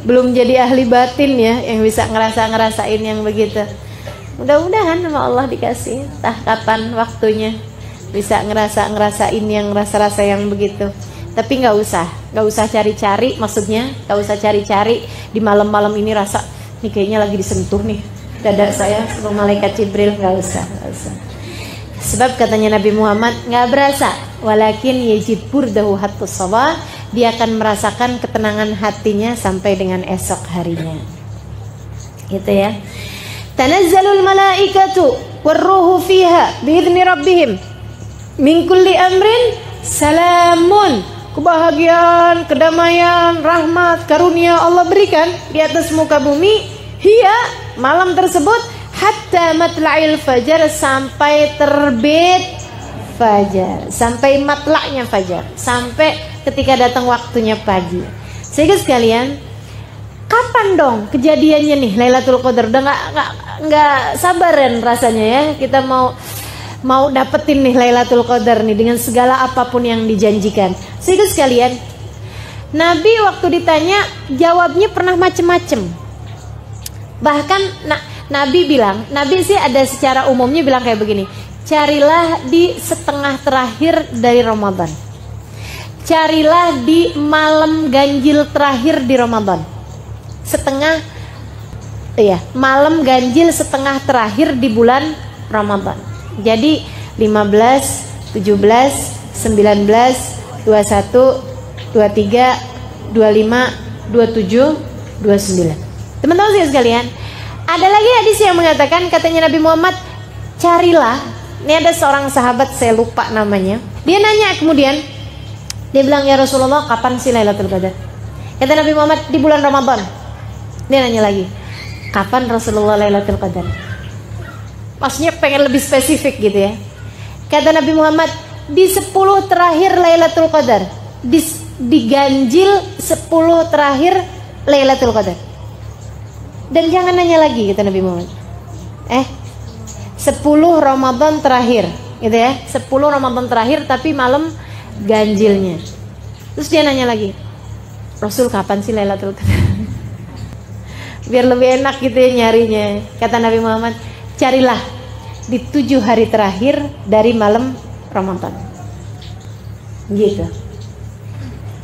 belum jadi ahli batin ya yang bisa ngerasain yang begitu. Mudah-mudahan sama Allah dikasih entah kapan waktunya bisa ngerasain yang rasa-rasa yang begitu. Tapi nggak usah cari-cari, maksudnya nggak usah cari-cari di malam-malam ini rasa nih kayaknya lagi disentuh nih dada saya sama malaikat Jibril, nggak usah. Sebab katanya Nabi Muhammad nggak berasa, walakin yajid burdahu hattus sabah, dia akan merasakan ketenangan hatinya sampai dengan esok harinya. Gitu ya. Tanazzalul malaikatu warruhu fiha biidzni rabbihim min kulli amrin salamun. Kebahagiaan, kedamaian, rahmat, karunia Allah berikan di atas muka bumi. Hiya, malam tersebut, hatta matla'il fajar, sampai terbit fajar, sampai matla'nya fajar, sampai ketika datang waktunya pagi. Sehingga sekalian, kapan dong kejadiannya nih Lailatul Qadar? Udah nggak sabaran rasanya ya kita mau dapetin nih Lailatul Qadar nih dengan segala apapun yang dijanjikan. Sehingga sekalian, Nabi waktu ditanya jawabnya pernah macem-macem. Bahkan Nabi bilang, Nabi sih ada secara umumnya bilang kayak begini, carilah di setengah terakhir dari Ramadan, carilah di malam ganjil terakhir di Ramadan, malam ganjil setengah terakhir di bulan Ramadan. Jadi 15, 17, 19, 21, 23, 25, 27, 29. Teman-teman sekalian, ada lagi hadis yang mengatakan, katanya Nabi Muhammad, carilah, ini ada seorang sahabat saya lupa namanya, dia nanya kemudian, dia bilang, ya Rasulullah, kapan sih Lailatul Qadar? Kata Nabi Muhammad, di bulan Ramadan. Dia nanya lagi, kapan Rasulullah Lailatul Qadar? Maksudnya pengen lebih spesifik gitu ya. Kata Nabi Muhammad, di 10 terakhir Lailatul Qadar, di ganjil 10 terakhir Lailatul Qadar. Dan jangan nanya lagi, kata Nabi Muhammad, 10 Ramadan terakhir gitu ya, 10 Ramadan terakhir tapi malam ganjilnya. Terus dia nanya lagi, Rasul kapan sih Lailatul Qadar? Biar lebih enak gitu ya nyarinya. Kata Nabi Muhammad, carilah di 7 hari terakhir dari malam Ramadan. Gitu.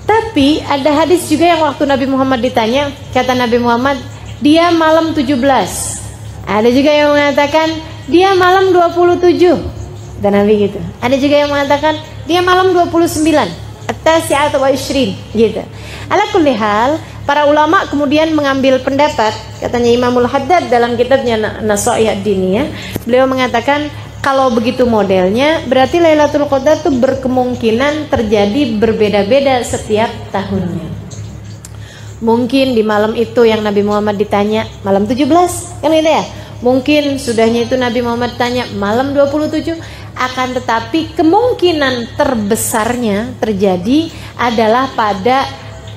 Tapi ada hadis juga yang waktu Nabi Muhammad ditanya, kata Nabi Muhammad, dia malam 17. Ada juga yang mengatakan dia malam 27. Dan Nabi gitu. Ada juga yang mengatakan dia malam 29. At-tasi'at wa 20 gitu. Ala kulli hal, para ulama kemudian mengambil pendapat, katanya Imamul Haddad dalam kitabnya Nasaih ad-Diniyah, beliau mengatakan kalau begitu modelnya berarti Lailatul Qadar itu berkemungkinan terjadi berbeda-beda setiap tahunnya. Mungkin di malam itu yang Nabi Muhammad ditanya malam 17 kan gitu ya. Mungkin sudahnya itu Nabi Muhammad tanya malam 27. Akan tetapi kemungkinan terbesarnya terjadi adalah pada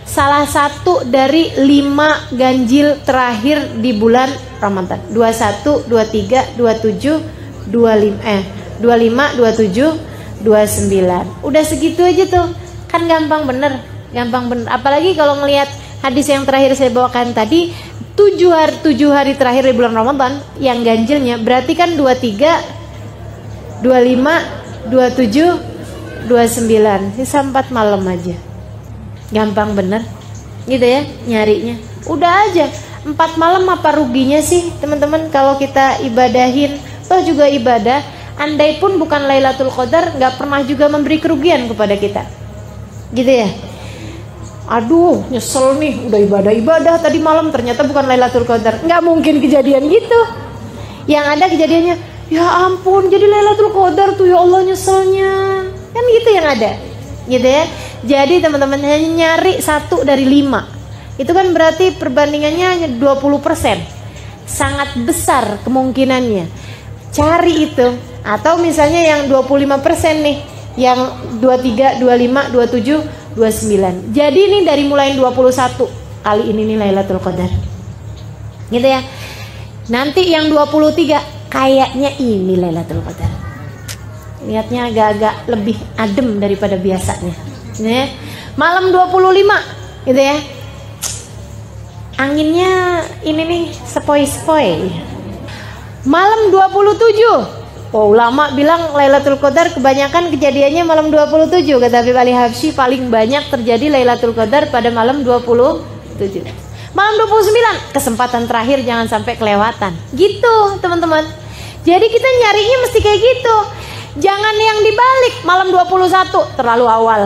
salah satu dari 5 ganjil terakhir di bulan Ramadan, 21, 23, 27, 25, 27, 29. Udah segitu aja tuh. Kan gampang bener. Gampang bener. Apalagi kalau ngelihat hadis yang terakhir saya bawakan tadi, 7 hari terakhir di bulan Ramadan yang ganjilnya berarti kan 23, 25, 27, 29. Sisa 4 malam aja. Gampang bener. Gitu ya nyarinya. Udah aja. 4 malam apa ruginya sih teman-teman kalau kita ibadahin? Toh juga ibadah. Andai pun bukan Lailatul Qadar, nggak pernah juga memberi kerugian kepada kita. Gitu ya. Aduh, nyesel nih, udah ibadah tadi malam ternyata bukan Lailatul Qadar. Nggak mungkin kejadian gitu. Yang ada kejadiannya, ya ampun, jadi Lailatul Qadar tuh, ya Allah nyeselnya. Kan gitu yang ada. Gitu ya. Jadi teman-teman hanya nyari 1 dari 5. Itu kan berarti perbandingannya hanya 20%. Sangat besar kemungkinannya. Cari itu. Atau misalnya yang 25% nih, yang 23, 25, 27, 29. Jadi ini dari mulai 21 kali ini nih Lailatul Qadar. Gitu ya. Nanti yang 23 kayaknya ini Lailatul Qadar. Lihatnya agak-agak lebih adem daripada biasanya. Ya. Malam 25 gitu ya. Anginnya ini nih sepoi-sepoi. Malam 27. Oh, ulama bilang Lailatul Qadar kebanyakan kejadiannya malam 27. Kata Habib Ali Habsyi paling banyak terjadi Lailatul Qadar pada malam 27. Malam 29 kesempatan terakhir, jangan sampai kelewatan. Gitu teman-teman. Jadi kita nyarinya mesti kayak gitu. Jangan yang dibalik malam 21 terlalu awal.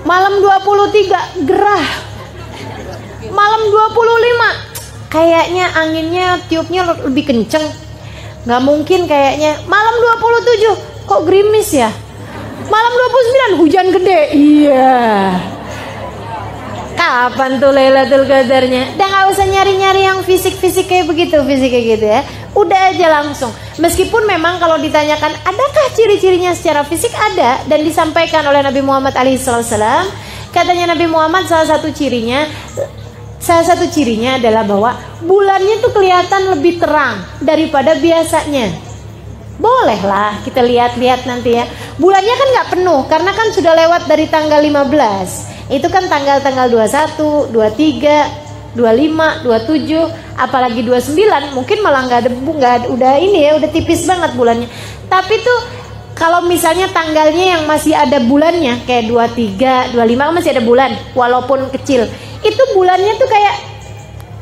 Malam 23 gerah. Malam 25 kayaknya anginnya tiupnya lebih kenceng. Nggak mungkin kayaknya. Malam 27 kok gerimis ya. Malam 29 hujan gede. Iya. Kapan tuh Lailatul Qadarnya? Udah nggak usah nyari-nyari yang fisik-fisik kayak begitu, fisik kayak gitu ya. Udah aja langsung. Meskipun memang kalau ditanyakan adakah ciri-cirinya secara fisik, ada dan disampaikan oleh Nabi Muhammad SAW. Katanya Nabi Muhammad salah satu cirinya adalah bahwa bulannya tuh kelihatan lebih terang daripada biasanya. Bolehlah kita lihat-lihat nanti ya. Bulannya kan nggak penuh karena kan sudah lewat dari tanggal 15. Itu kan tanggal-tanggal 21, 23, 25, 27, apalagi 29 mungkin malah udah ini ya, udah tipis banget bulannya. Tapi tuh kalau misalnya tanggalnya yang masih ada bulannya kayak 23, 25 masih ada bulan walaupun kecil. Itu bulannya tuh kayak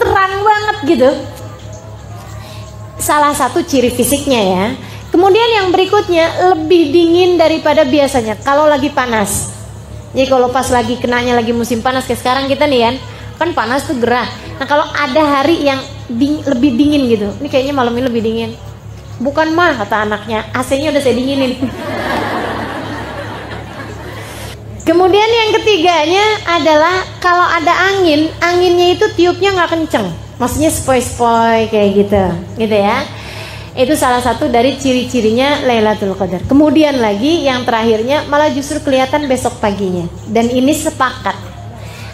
terang banget gitu. Salah satu ciri fisiknya ya. Kemudian yang berikutnya lebih dingin daripada biasanya kalau lagi panas. Jadi kalau pas lagi kenanya lagi musim panas kayak sekarang kita nih kan panas tuh gerah. Nah kalau ada hari yang lebih dingin gitu, ini kayaknya malam ini lebih dingin. Bukan mah kata anaknya, AC-nya udah saya dinginin. Kemudian yang ketiganya adalah kalau ada angin, anginnya itu tiupnya nggak kenceng, maksudnya sepoi-sepoi kayak gitu ya. Itu salah satu dari ciri-cirinya Lailatul Qadar. Kemudian lagi yang terakhirnya malah justru kelihatan besok paginya. Dan ini sepakat.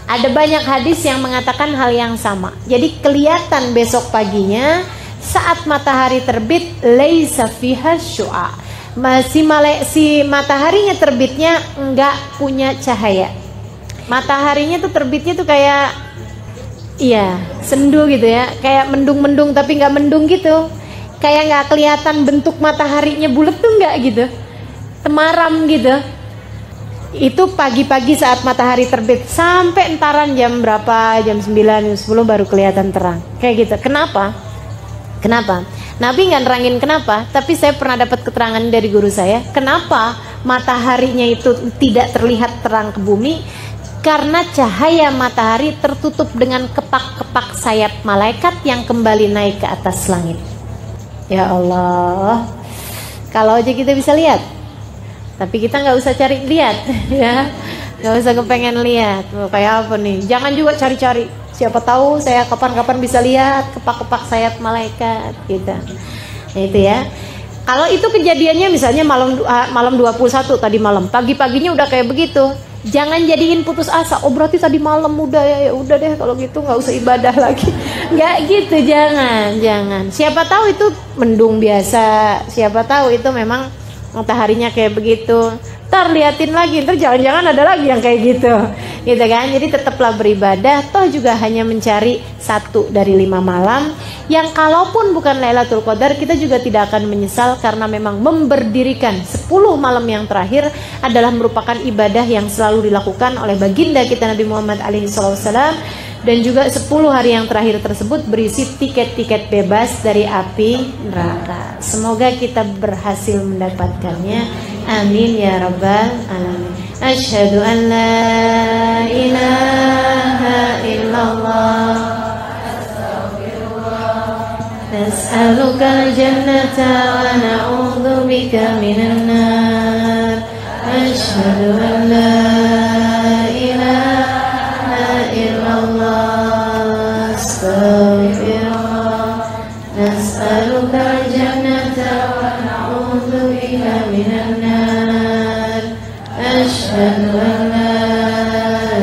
Ada banyak hadis yang mengatakan hal yang sama. Jadi kelihatan besok paginya saat matahari terbit, laisa fiha syu'a. Si mataharinya terbitnya enggak punya cahaya. Mataharinya tuh terbitnya tuh kayak sendu gitu ya, kayak mendung-mendung tapi enggak mendung gitu. Kayak nggak kelihatan bentuk mataharinya bulat tuh nggak gitu, temaram gitu. Itu pagi-pagi saat matahari terbit sampai entaran jam berapa, jam 9, jam 10 baru kelihatan terang kayak gitu. Kenapa? Nabi nggak nerangin kenapa, tapi saya pernah dapat keterangan dari guru saya. Kenapa mataharinya itu tidak terlihat terang ke bumi? Karena cahaya matahari tertutup dengan kepak-kepak sayap malaikat yang kembali naik ke atas langit. Ya Allah, kalau aja kita bisa lihat, tapi kita nggak usah cari lihat, ya, nggak usah kepengen lihat, kayak apa nih? Jangan juga cari-cari. Siapa tahu saya kapan-kapan bisa lihat kepak-kepak sayap malaikat, gitu. Nah, itu ya. Kalau itu kejadiannya misalnya malam 21 tadi malam, pagi-paginya udah kayak begitu. Jangan jadiin putus asa. Oh berarti tadi malam udah ya udah deh kalau gitu nggak usah ibadah lagi. Nggak gitu, jangan. Siapa tahu itu mendung biasa. Siapa tahu itu memang mataharinya kayak begitu, ntar liatin lagi, ntar jangan-jangan ada lagi yang kayak gitu kan. Jadi tetaplah beribadah, toh juga hanya mencari 1 dari 5 malam yang kalaupun bukan Lailatul Qadar kita juga tidak akan menyesal, karena memang memberdirikan 10 malam yang terakhir adalah merupakan ibadah yang selalu dilakukan oleh baginda kita Nabi Muhammad SAW. Dan juga 10 hari yang terakhir tersebut berisi tiket-tiket bebas dari api neraka. Semoga kita berhasil mendapatkannya. Amin ya rabbal alamin. Asyhadu an la ilaha illallah, nas'alukal jannata wa na'udzubika minan nar. Asyhadu an la ilaha illallah, astaghfirullah, nas'alukal jannata wa na'udzubika minan nar. Asyhadu an la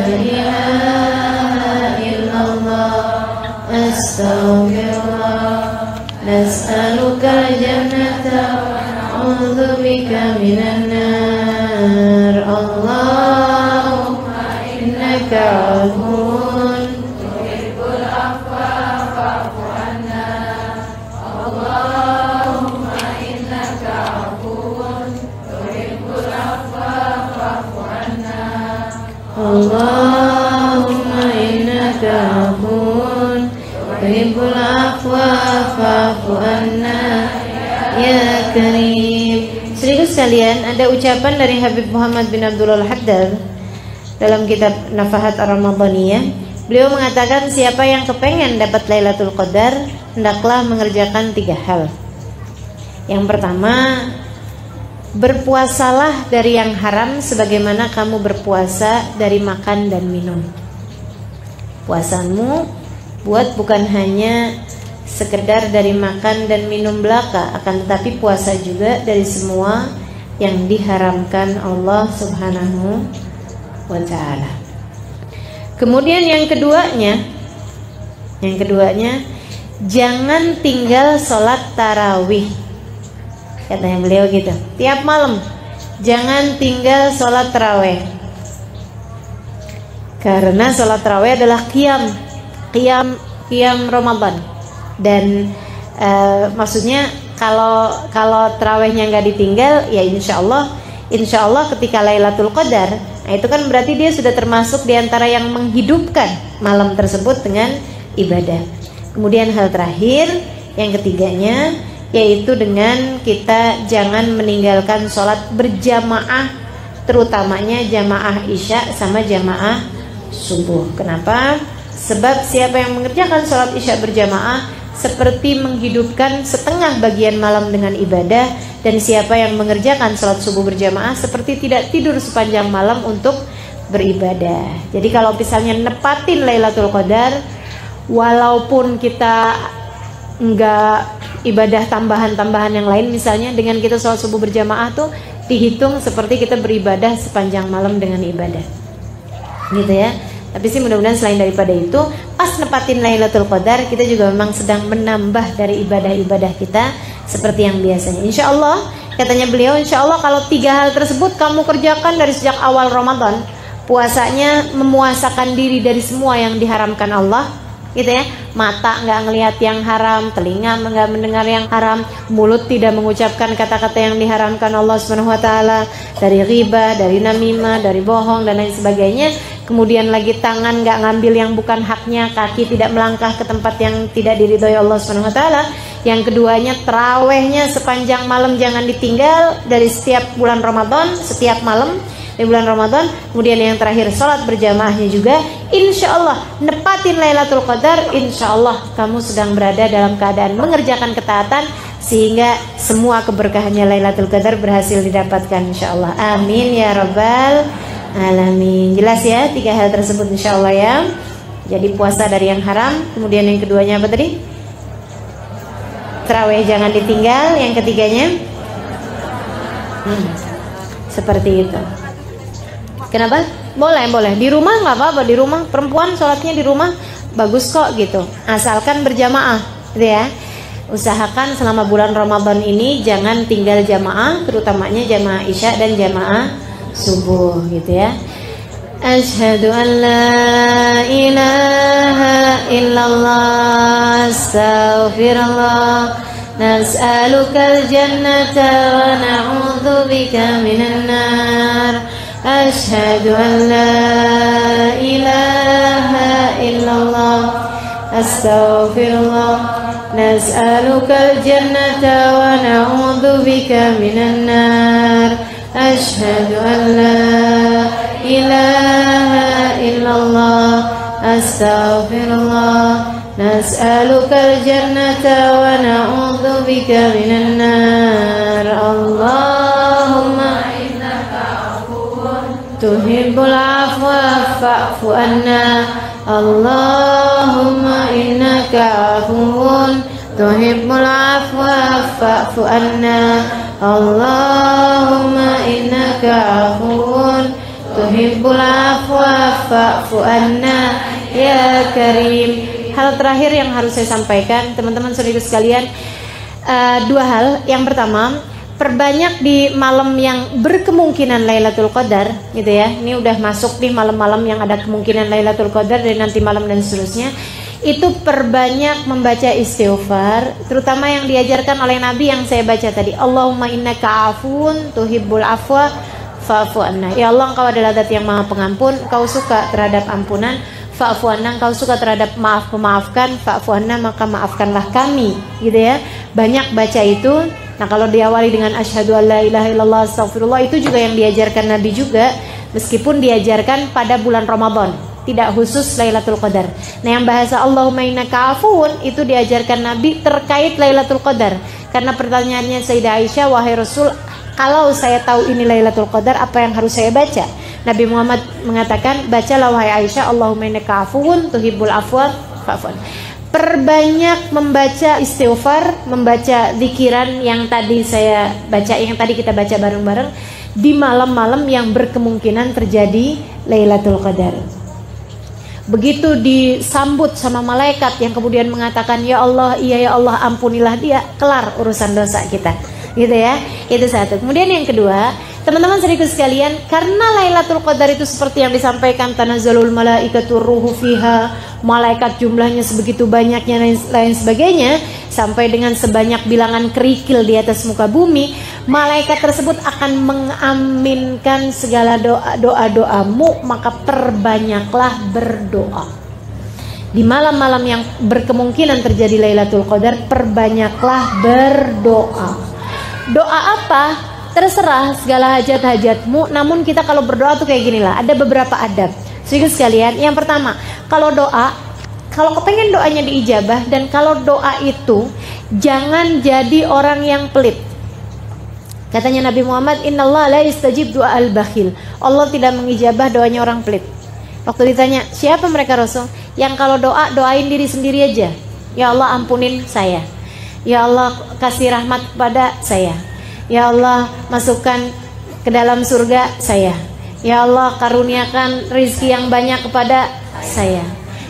ilaha illallah, astaghfirullah, nas'alukal jannata wa na'udzubika minan nar. Allahumma innaka afuwun tuhibbul afwa fa'fu anna. Allahumma innaka afuwun tuhibbul afwa fa'fu anna. Allahumma innaka afuwun tuhibbul afwa fa'fu anna ya karim. Saudara sekalian, ada ucapan dari Habib Muhammad bin Abdullah Al-Haddad dalam kitab Nafahat Ar-Ramadhaniyah. Beliau mengatakan, siapa yang kepengen dapat Lailatul Qadar, hendaklah mengerjakan 3 hal. Yang pertama, berpuasalah dari yang haram sebagaimana kamu berpuasa dari makan dan minum. Puasamu buat bukan hanya sekedar dari makan dan minum belaka, akan tetapi puasa juga dari semua yang diharamkan Allah Subhanahu wa ta'ala. Kemudian yang keduanya jangan tinggal sholat tarawih. Katanya beliau gitu, tiap malam jangan tinggal sholat tarawih, karena sholat tarawih adalah qiyam Ramadan. Dan maksudnya kalau tarawihnya nggak ditinggal, ya insya Allah ketika Lailatul Qadar, nah itu kan berarti dia sudah termasuk diantara yang menghidupkan malam tersebut dengan ibadah. Kemudian hal terakhir, yang ketiganya, yaitu dengan kita jangan meninggalkan sholat berjamaah, terutamanya jamaah isya sama jamaah subuh. Kenapa? Sebab siapa yang mengerjakan sholat isya berjamaah seperti menghidupkan setengah bagian malam dengan ibadah, dan siapa yang mengerjakan sholat subuh berjamaah seperti tidak tidur sepanjang malam untuk beribadah. Jadi kalau misalnya nepatin Lailatul Qadar, walaupun kita enggak ibadah tambahan-tambahan yang lain, misalnya dengan kita sholat subuh berjamaah tuh dihitung seperti kita beribadah sepanjang malam dengan ibadah, gitu ya. Tapi sih mudah-mudahan selain daripada itu, pas nepatin Lailatul Qadar, kita juga memang sedang menambah dari ibadah-ibadah kita seperti yang biasanya. Insya Allah, katanya beliau, insya Allah kalau 3 hal tersebut kamu kerjakan dari sejak awal Ramadan, puasanya memuasakan diri dari semua yang diharamkan Allah, gitu ya. Mata nggak ngelihat yang haram, telinga nggak mendengar yang haram, mulut tidak mengucapkan kata-kata yang diharamkan Allah Subhanahu wa taala, dari ghibah, dari namimah, dari bohong dan lain sebagainya. Kemudian lagi tangan nggak ngambil yang bukan haknya, kaki tidak melangkah ke tempat yang tidak diridhoi Allah Subhanahu wa taala. Yang keduanya, tarawehnya sepanjang malam jangan ditinggal dari setiap bulan Ramadan, setiap malam di bulan Ramadan. Kemudian yang terakhir, sholat berjamaahnya juga. Insya Allah nepatin Lailatul Qadar, insya Allah kamu sedang berada dalam keadaan mengerjakan ketaatan, sehingga semua keberkahannya Lailatul Qadar berhasil didapatkan insya Allah. Amin ya rabbal alamin. Jelas ya 3 hal tersebut insya Allah ya. Jadi puasa dari yang haram. Kemudian yang keduanya apa tadi? Tarawih jangan ditinggal. Yang ketiganya seperti itu. Kenapa? Boleh di rumah nggak apa-apa, di rumah perempuan sholatnya di rumah bagus kok gitu, asalkan berjamaah gitu ya. usahakan selama bulan Ramadan ini jangan tinggal jamaah, terutamanya jamaah Isya dan jamaah subuh gitu ya. Asyhadu an la ilaha illallah astaghfirullah nas'alukal jannata wa na'udzu bika minan nar. Asyhadu an la ilaha illallah astaghfirullah nas'alukal jannata wa na'udzu bika minan nar. Asyhadu an la ilaha illallah astaghfirullah nas'alukal jannata wa na'udzu bika minan nar. Allahumma innaka afuwun tuhibbul afwa fa'fu anna. Allahumma innaka afuwun tuhibbul afwa fa'fu anna. Allahumma innaka afuwun tuhibbul afwa fa'fu anna ya karim. Hal terakhir yang harus saya sampaikan teman-teman saudara sekalian, dua hal. Yang pertama, perbanyak di malam yang berkemungkinan Lailatul Qadar gitu ya. Ini udah masuk di malam-malam yang ada kemungkinan Lailatul Qadar dan nanti malam dan seterusnya. Itu perbanyak membaca istighfar, terutama yang diajarkan oleh Nabi yang saya baca tadi. Allahumma innaka afuwun tuhibbul afwa fa'fu anna. Ya Allah, Engkau adalah Zat yang Maha Pengampun, Engkau suka terhadap ampunan. Fa'fu anna, Engkau suka terhadap memaafkan. Fa'fu anna, maka maafkanlah kami. Gitu ya. Banyak baca itu. Nah, kalau diawali dengan asyhadu an la ilaha illallah astaghfirullah, itu juga yang diajarkan Nabi juga, meskipun diajarkan pada bulan Ramadan, tidak khusus Lailatul Qadar. Nah, yang bahasa Allahumma innaka afuwun itu diajarkan Nabi terkait Lailatul Qadar. Karena pertanyaannya Sayyidah Aisyah, wahai Rasul, kalau saya tahu ini Lailatul Qadar, apa yang harus saya baca? Nabi Muhammad mengatakan, bacalah wahai Aisyah, Allahumma innaka afuwun tuhibbul afwa fa'fu anna. Perbanyak membaca istighfar, membaca zikiran yang tadi saya baca, yang tadi kita baca bareng-bareng di malam-malam yang berkemungkinan terjadi Lailatul Qadar. Begitu disambut sama malaikat yang kemudian mengatakan, ya Allah, iya ya Allah, ampunilah dia, kelar urusan dosa kita, gitu ya. Itu satu. Kemudian yang kedua, teman-teman saudaraku sekalian, karena Lailatul Qadar itu seperti yang disampaikan, tanazzalul malaikatur ruhu fiha, malaikat jumlahnya sebegitu banyaknya lain sebagainya, sampai dengan sebanyak bilangan kerikil di atas muka bumi, malaikat tersebut akan mengaminkan segala doa-doamu, maka perbanyaklah berdoa. Di malam-malam yang berkemungkinan terjadi Lailatul Qadar, perbanyaklah berdoa. Doa apa? Terserah, segala hajat-hajatmu. Namun kita kalau berdoa tuh kayak gini lah, ada beberapa adab. Saudara sekalian, yang pertama, kalau doa, kalau kepengen doanya diijabah, dan kalau doa itu jangan jadi orang yang pelit. Katanya Nabi Muhammad, innallaha la yastajib doa al-bakhil. Allah tidak mengijabah doanya orang pelit. Waktu ditanya, siapa mereka Rasul? Yang kalau doa, doain diri sendiri aja. Ya Allah, ampunin saya. Ya Allah, kasih rahmat kepada saya. Ya Allah, masukkan ke dalam surga saya. Ya Allah, karuniakan rizki yang banyak kepada saya.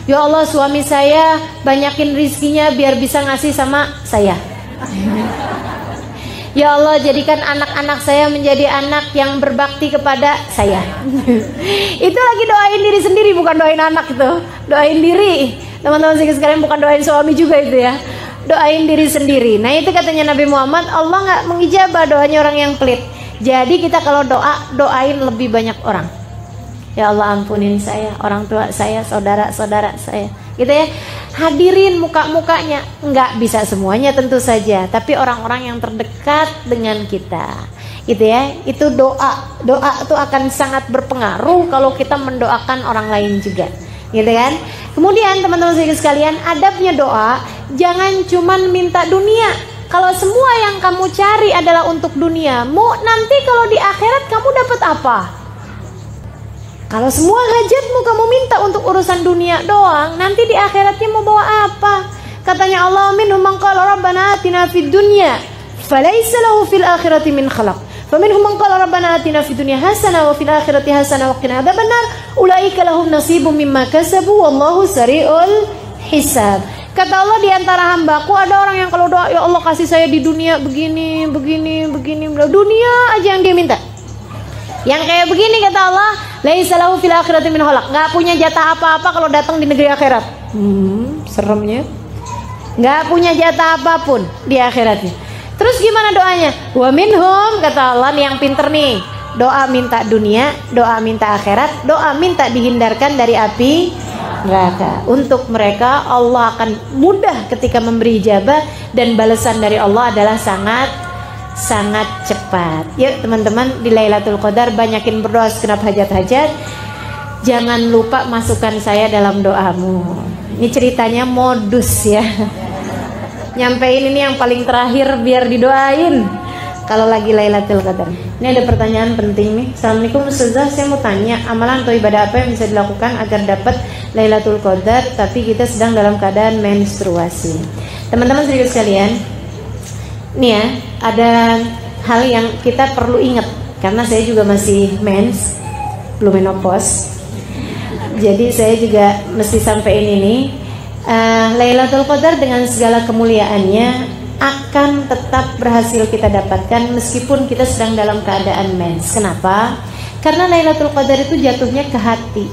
Ya Allah, suami saya banyakin rizkinya biar bisa ngasih sama saya. Ya Allah, jadikan anak-anak saya menjadi anak yang berbakti kepada saya. Itu lagi doain diri sendiri, bukan doain anak itu. Doain diri. Teman-teman sekalian, bukan doain suami juga itu ya. Doain diri sendiri. Nah, itu katanya Nabi Muhammad, Allah nggak mengijabah doanya orang yang pelit. Jadi kita kalau doa, doain lebih banyak orang. Ya Allah, ampunin saya, orang tua saya, saudara-saudara saya, gitu ya. Hadirin muka-mukanya, nggak bisa semuanya tentu saja, tapi orang-orang yang terdekat dengan kita, gitu ya. Itu doa itu akan sangat berpengaruh kalau kita mendoakan orang lain juga, gitu kan. Kemudian teman-teman sekalian, adabnya doa, jangan cuman minta dunia. Kalau semua yang kamu cari adalah untuk duniamu, nanti kalau di akhirat kamu dapat apa? Kalau semua hajatmu kamu minta untuk urusan dunia doang, nanti di akhiratnya mau bawa apa? Katanya Allah, minhum man qala rabbana atina fid dunya falaysa lahu fil akhirati min khalaq. Faminhum man qala rabbana atina fid dunya hasanah wa fil akhirati hasanah wa qina adzabannar. Ulaika lahum nasibum mimma kasabu wallahu sari'ul hisab. Kata Allah, di antara hambaku ada orang yang kalau doa, ya Allah kasih saya di dunia begini, begini, begini, dunia aja yang dia minta. Yang kayak begini kata Allah, laisa lahu fil akhirati min khalaq, nggak punya jatah apa-apa kalau datang di negeri akhirat. Seremnya. Nggak punya jatah apapun di akhiratnya. Terus gimana doanya? Wa minhum, kata Allah, nih yang pinter nih. Doa minta dunia, doa minta akhirat, doa minta dihindarkan dari api neraka. Untuk mereka Allah akan mudah ketika memberi ijabah, dan balasan dari Allah adalah sangat cepat. Yuk teman-teman, di Lailatul Qadar banyakin berdoa segenap hajat-hajat. Jangan lupa masukkan saya dalam doamu. Ini ceritanya modus ya. Nyampein ini yang paling terakhir biar didoain kalau lagi Lailatul Qadar. Ini ada pertanyaan penting nih. Assalamualaikum Ustazah, saya mau tanya, amalan atau ibadah apa yang bisa dilakukan agar dapat Lailatul Qadar tapi kita sedang dalam keadaan menstruasi? Teman-teman sedikit sekalian, nih ya, ada hal yang kita perlu ingat, karena saya juga masih mens, belum menopause. Jadi saya juga mesti sampaikan ini. Lailatul Qadar dengan segala kemuliaannya akan tetap berhasil kita dapatkan meskipun kita sedang dalam keadaan mens. Kenapa? Karena Lailatul Qadar itu jatuhnya ke hati.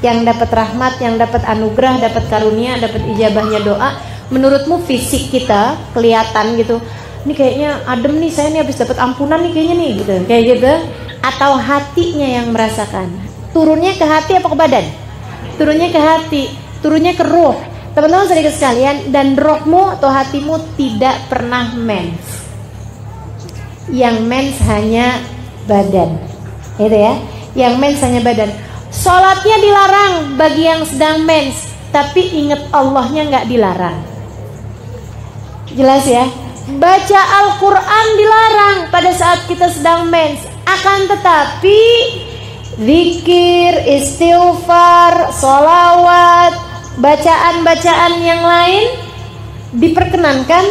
Yang dapat rahmat, yang dapat anugerah, dapat karunia, dapat ijabahnya doa. Menurutmu fisik kita kelihatan gitu, ini kayaknya adem nih, saya nih habis dapat ampunan nih kayaknya nih gitu, kayak gitu. Atau hatinya yang merasakan? Turunnya ke hati apa ke badan? Turunnya ke hati, turunnya ke ruh. Teman-teman sedikit sekalian, dan rohmu atau hatimu tidak pernah mens. Yang mens hanya badan, gitu ya. Yang mens hanya badan. Sholatnya dilarang bagi yang sedang mens, tapi ingat Allahnya nggak dilarang. Jelas ya. Baca Al-Quran dilarang pada saat kita sedang mens. Akan tetapi zikir, istighfar, sholawat, bacaan-bacaan yang lain diperkenankan.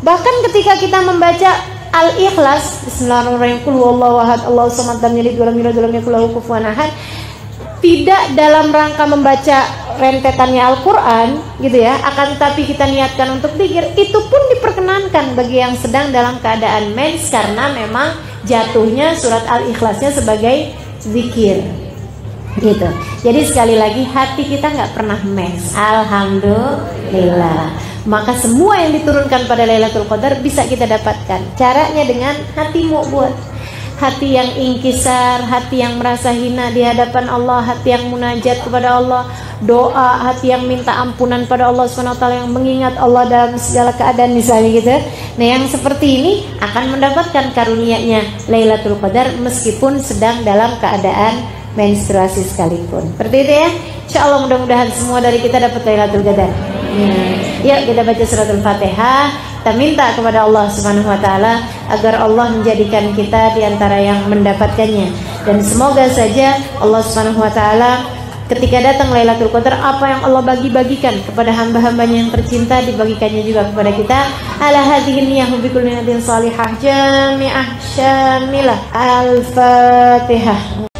Bahkan ketika kita membaca Al-Ikhlas, Bismillahirrahmanirrahim, Qul huwallahu ahad, Allahus samad, lam yalid walam yulad walam yakul lahu kufuwan ahad, tidak dalam rangka membaca rentetannya Al-Quran gitu ya, akan tetapi kita niatkan untuk zikir, itu pun diperkenankan bagi yang sedang dalam keadaan mens, karena memang jatuhnya surat Al-Ikhlasnya sebagai zikir gitu. Jadi sekali lagi, hati kita nggak pernah mens, alhamdulillah. Maka semua yang diturunkan pada Lailatul Qadar bisa kita dapatkan. Caranya dengan hatimu, buat hati yang ingkisar, hati yang merasa hina di hadapan Allah, hati yang munajat kepada Allah, doa, hati yang minta ampunan pada Allah SWT, yang mengingat Allah dalam segala keadaan misalnya gitu. Nah yang seperti ini akan mendapatkan karunia-Nya Lailatul Qadar meskipun sedang dalam keadaan menstruasi sekalipun. Seperti itu ya. Insya Allah mudah-mudahan semua dari kita dapat Lailatul Qadar. Yuk kita baca surat Al-Fatihah. Kita minta kepada Allah Subhanahu wa taala agar Allah menjadikan kita di antara yang mendapatkannya. Dan semoga saja Allah Subhanahu wa taala ketika datang Lailatul Qadar, apa yang Allah bagi-bagikan kepada hamba-hambanya yang tercinta, dibagikannya juga kepada kita. Ala hadhihi niyyahu bi kulli niyatin salihah jami'ah syamilah. Al-Fatihah.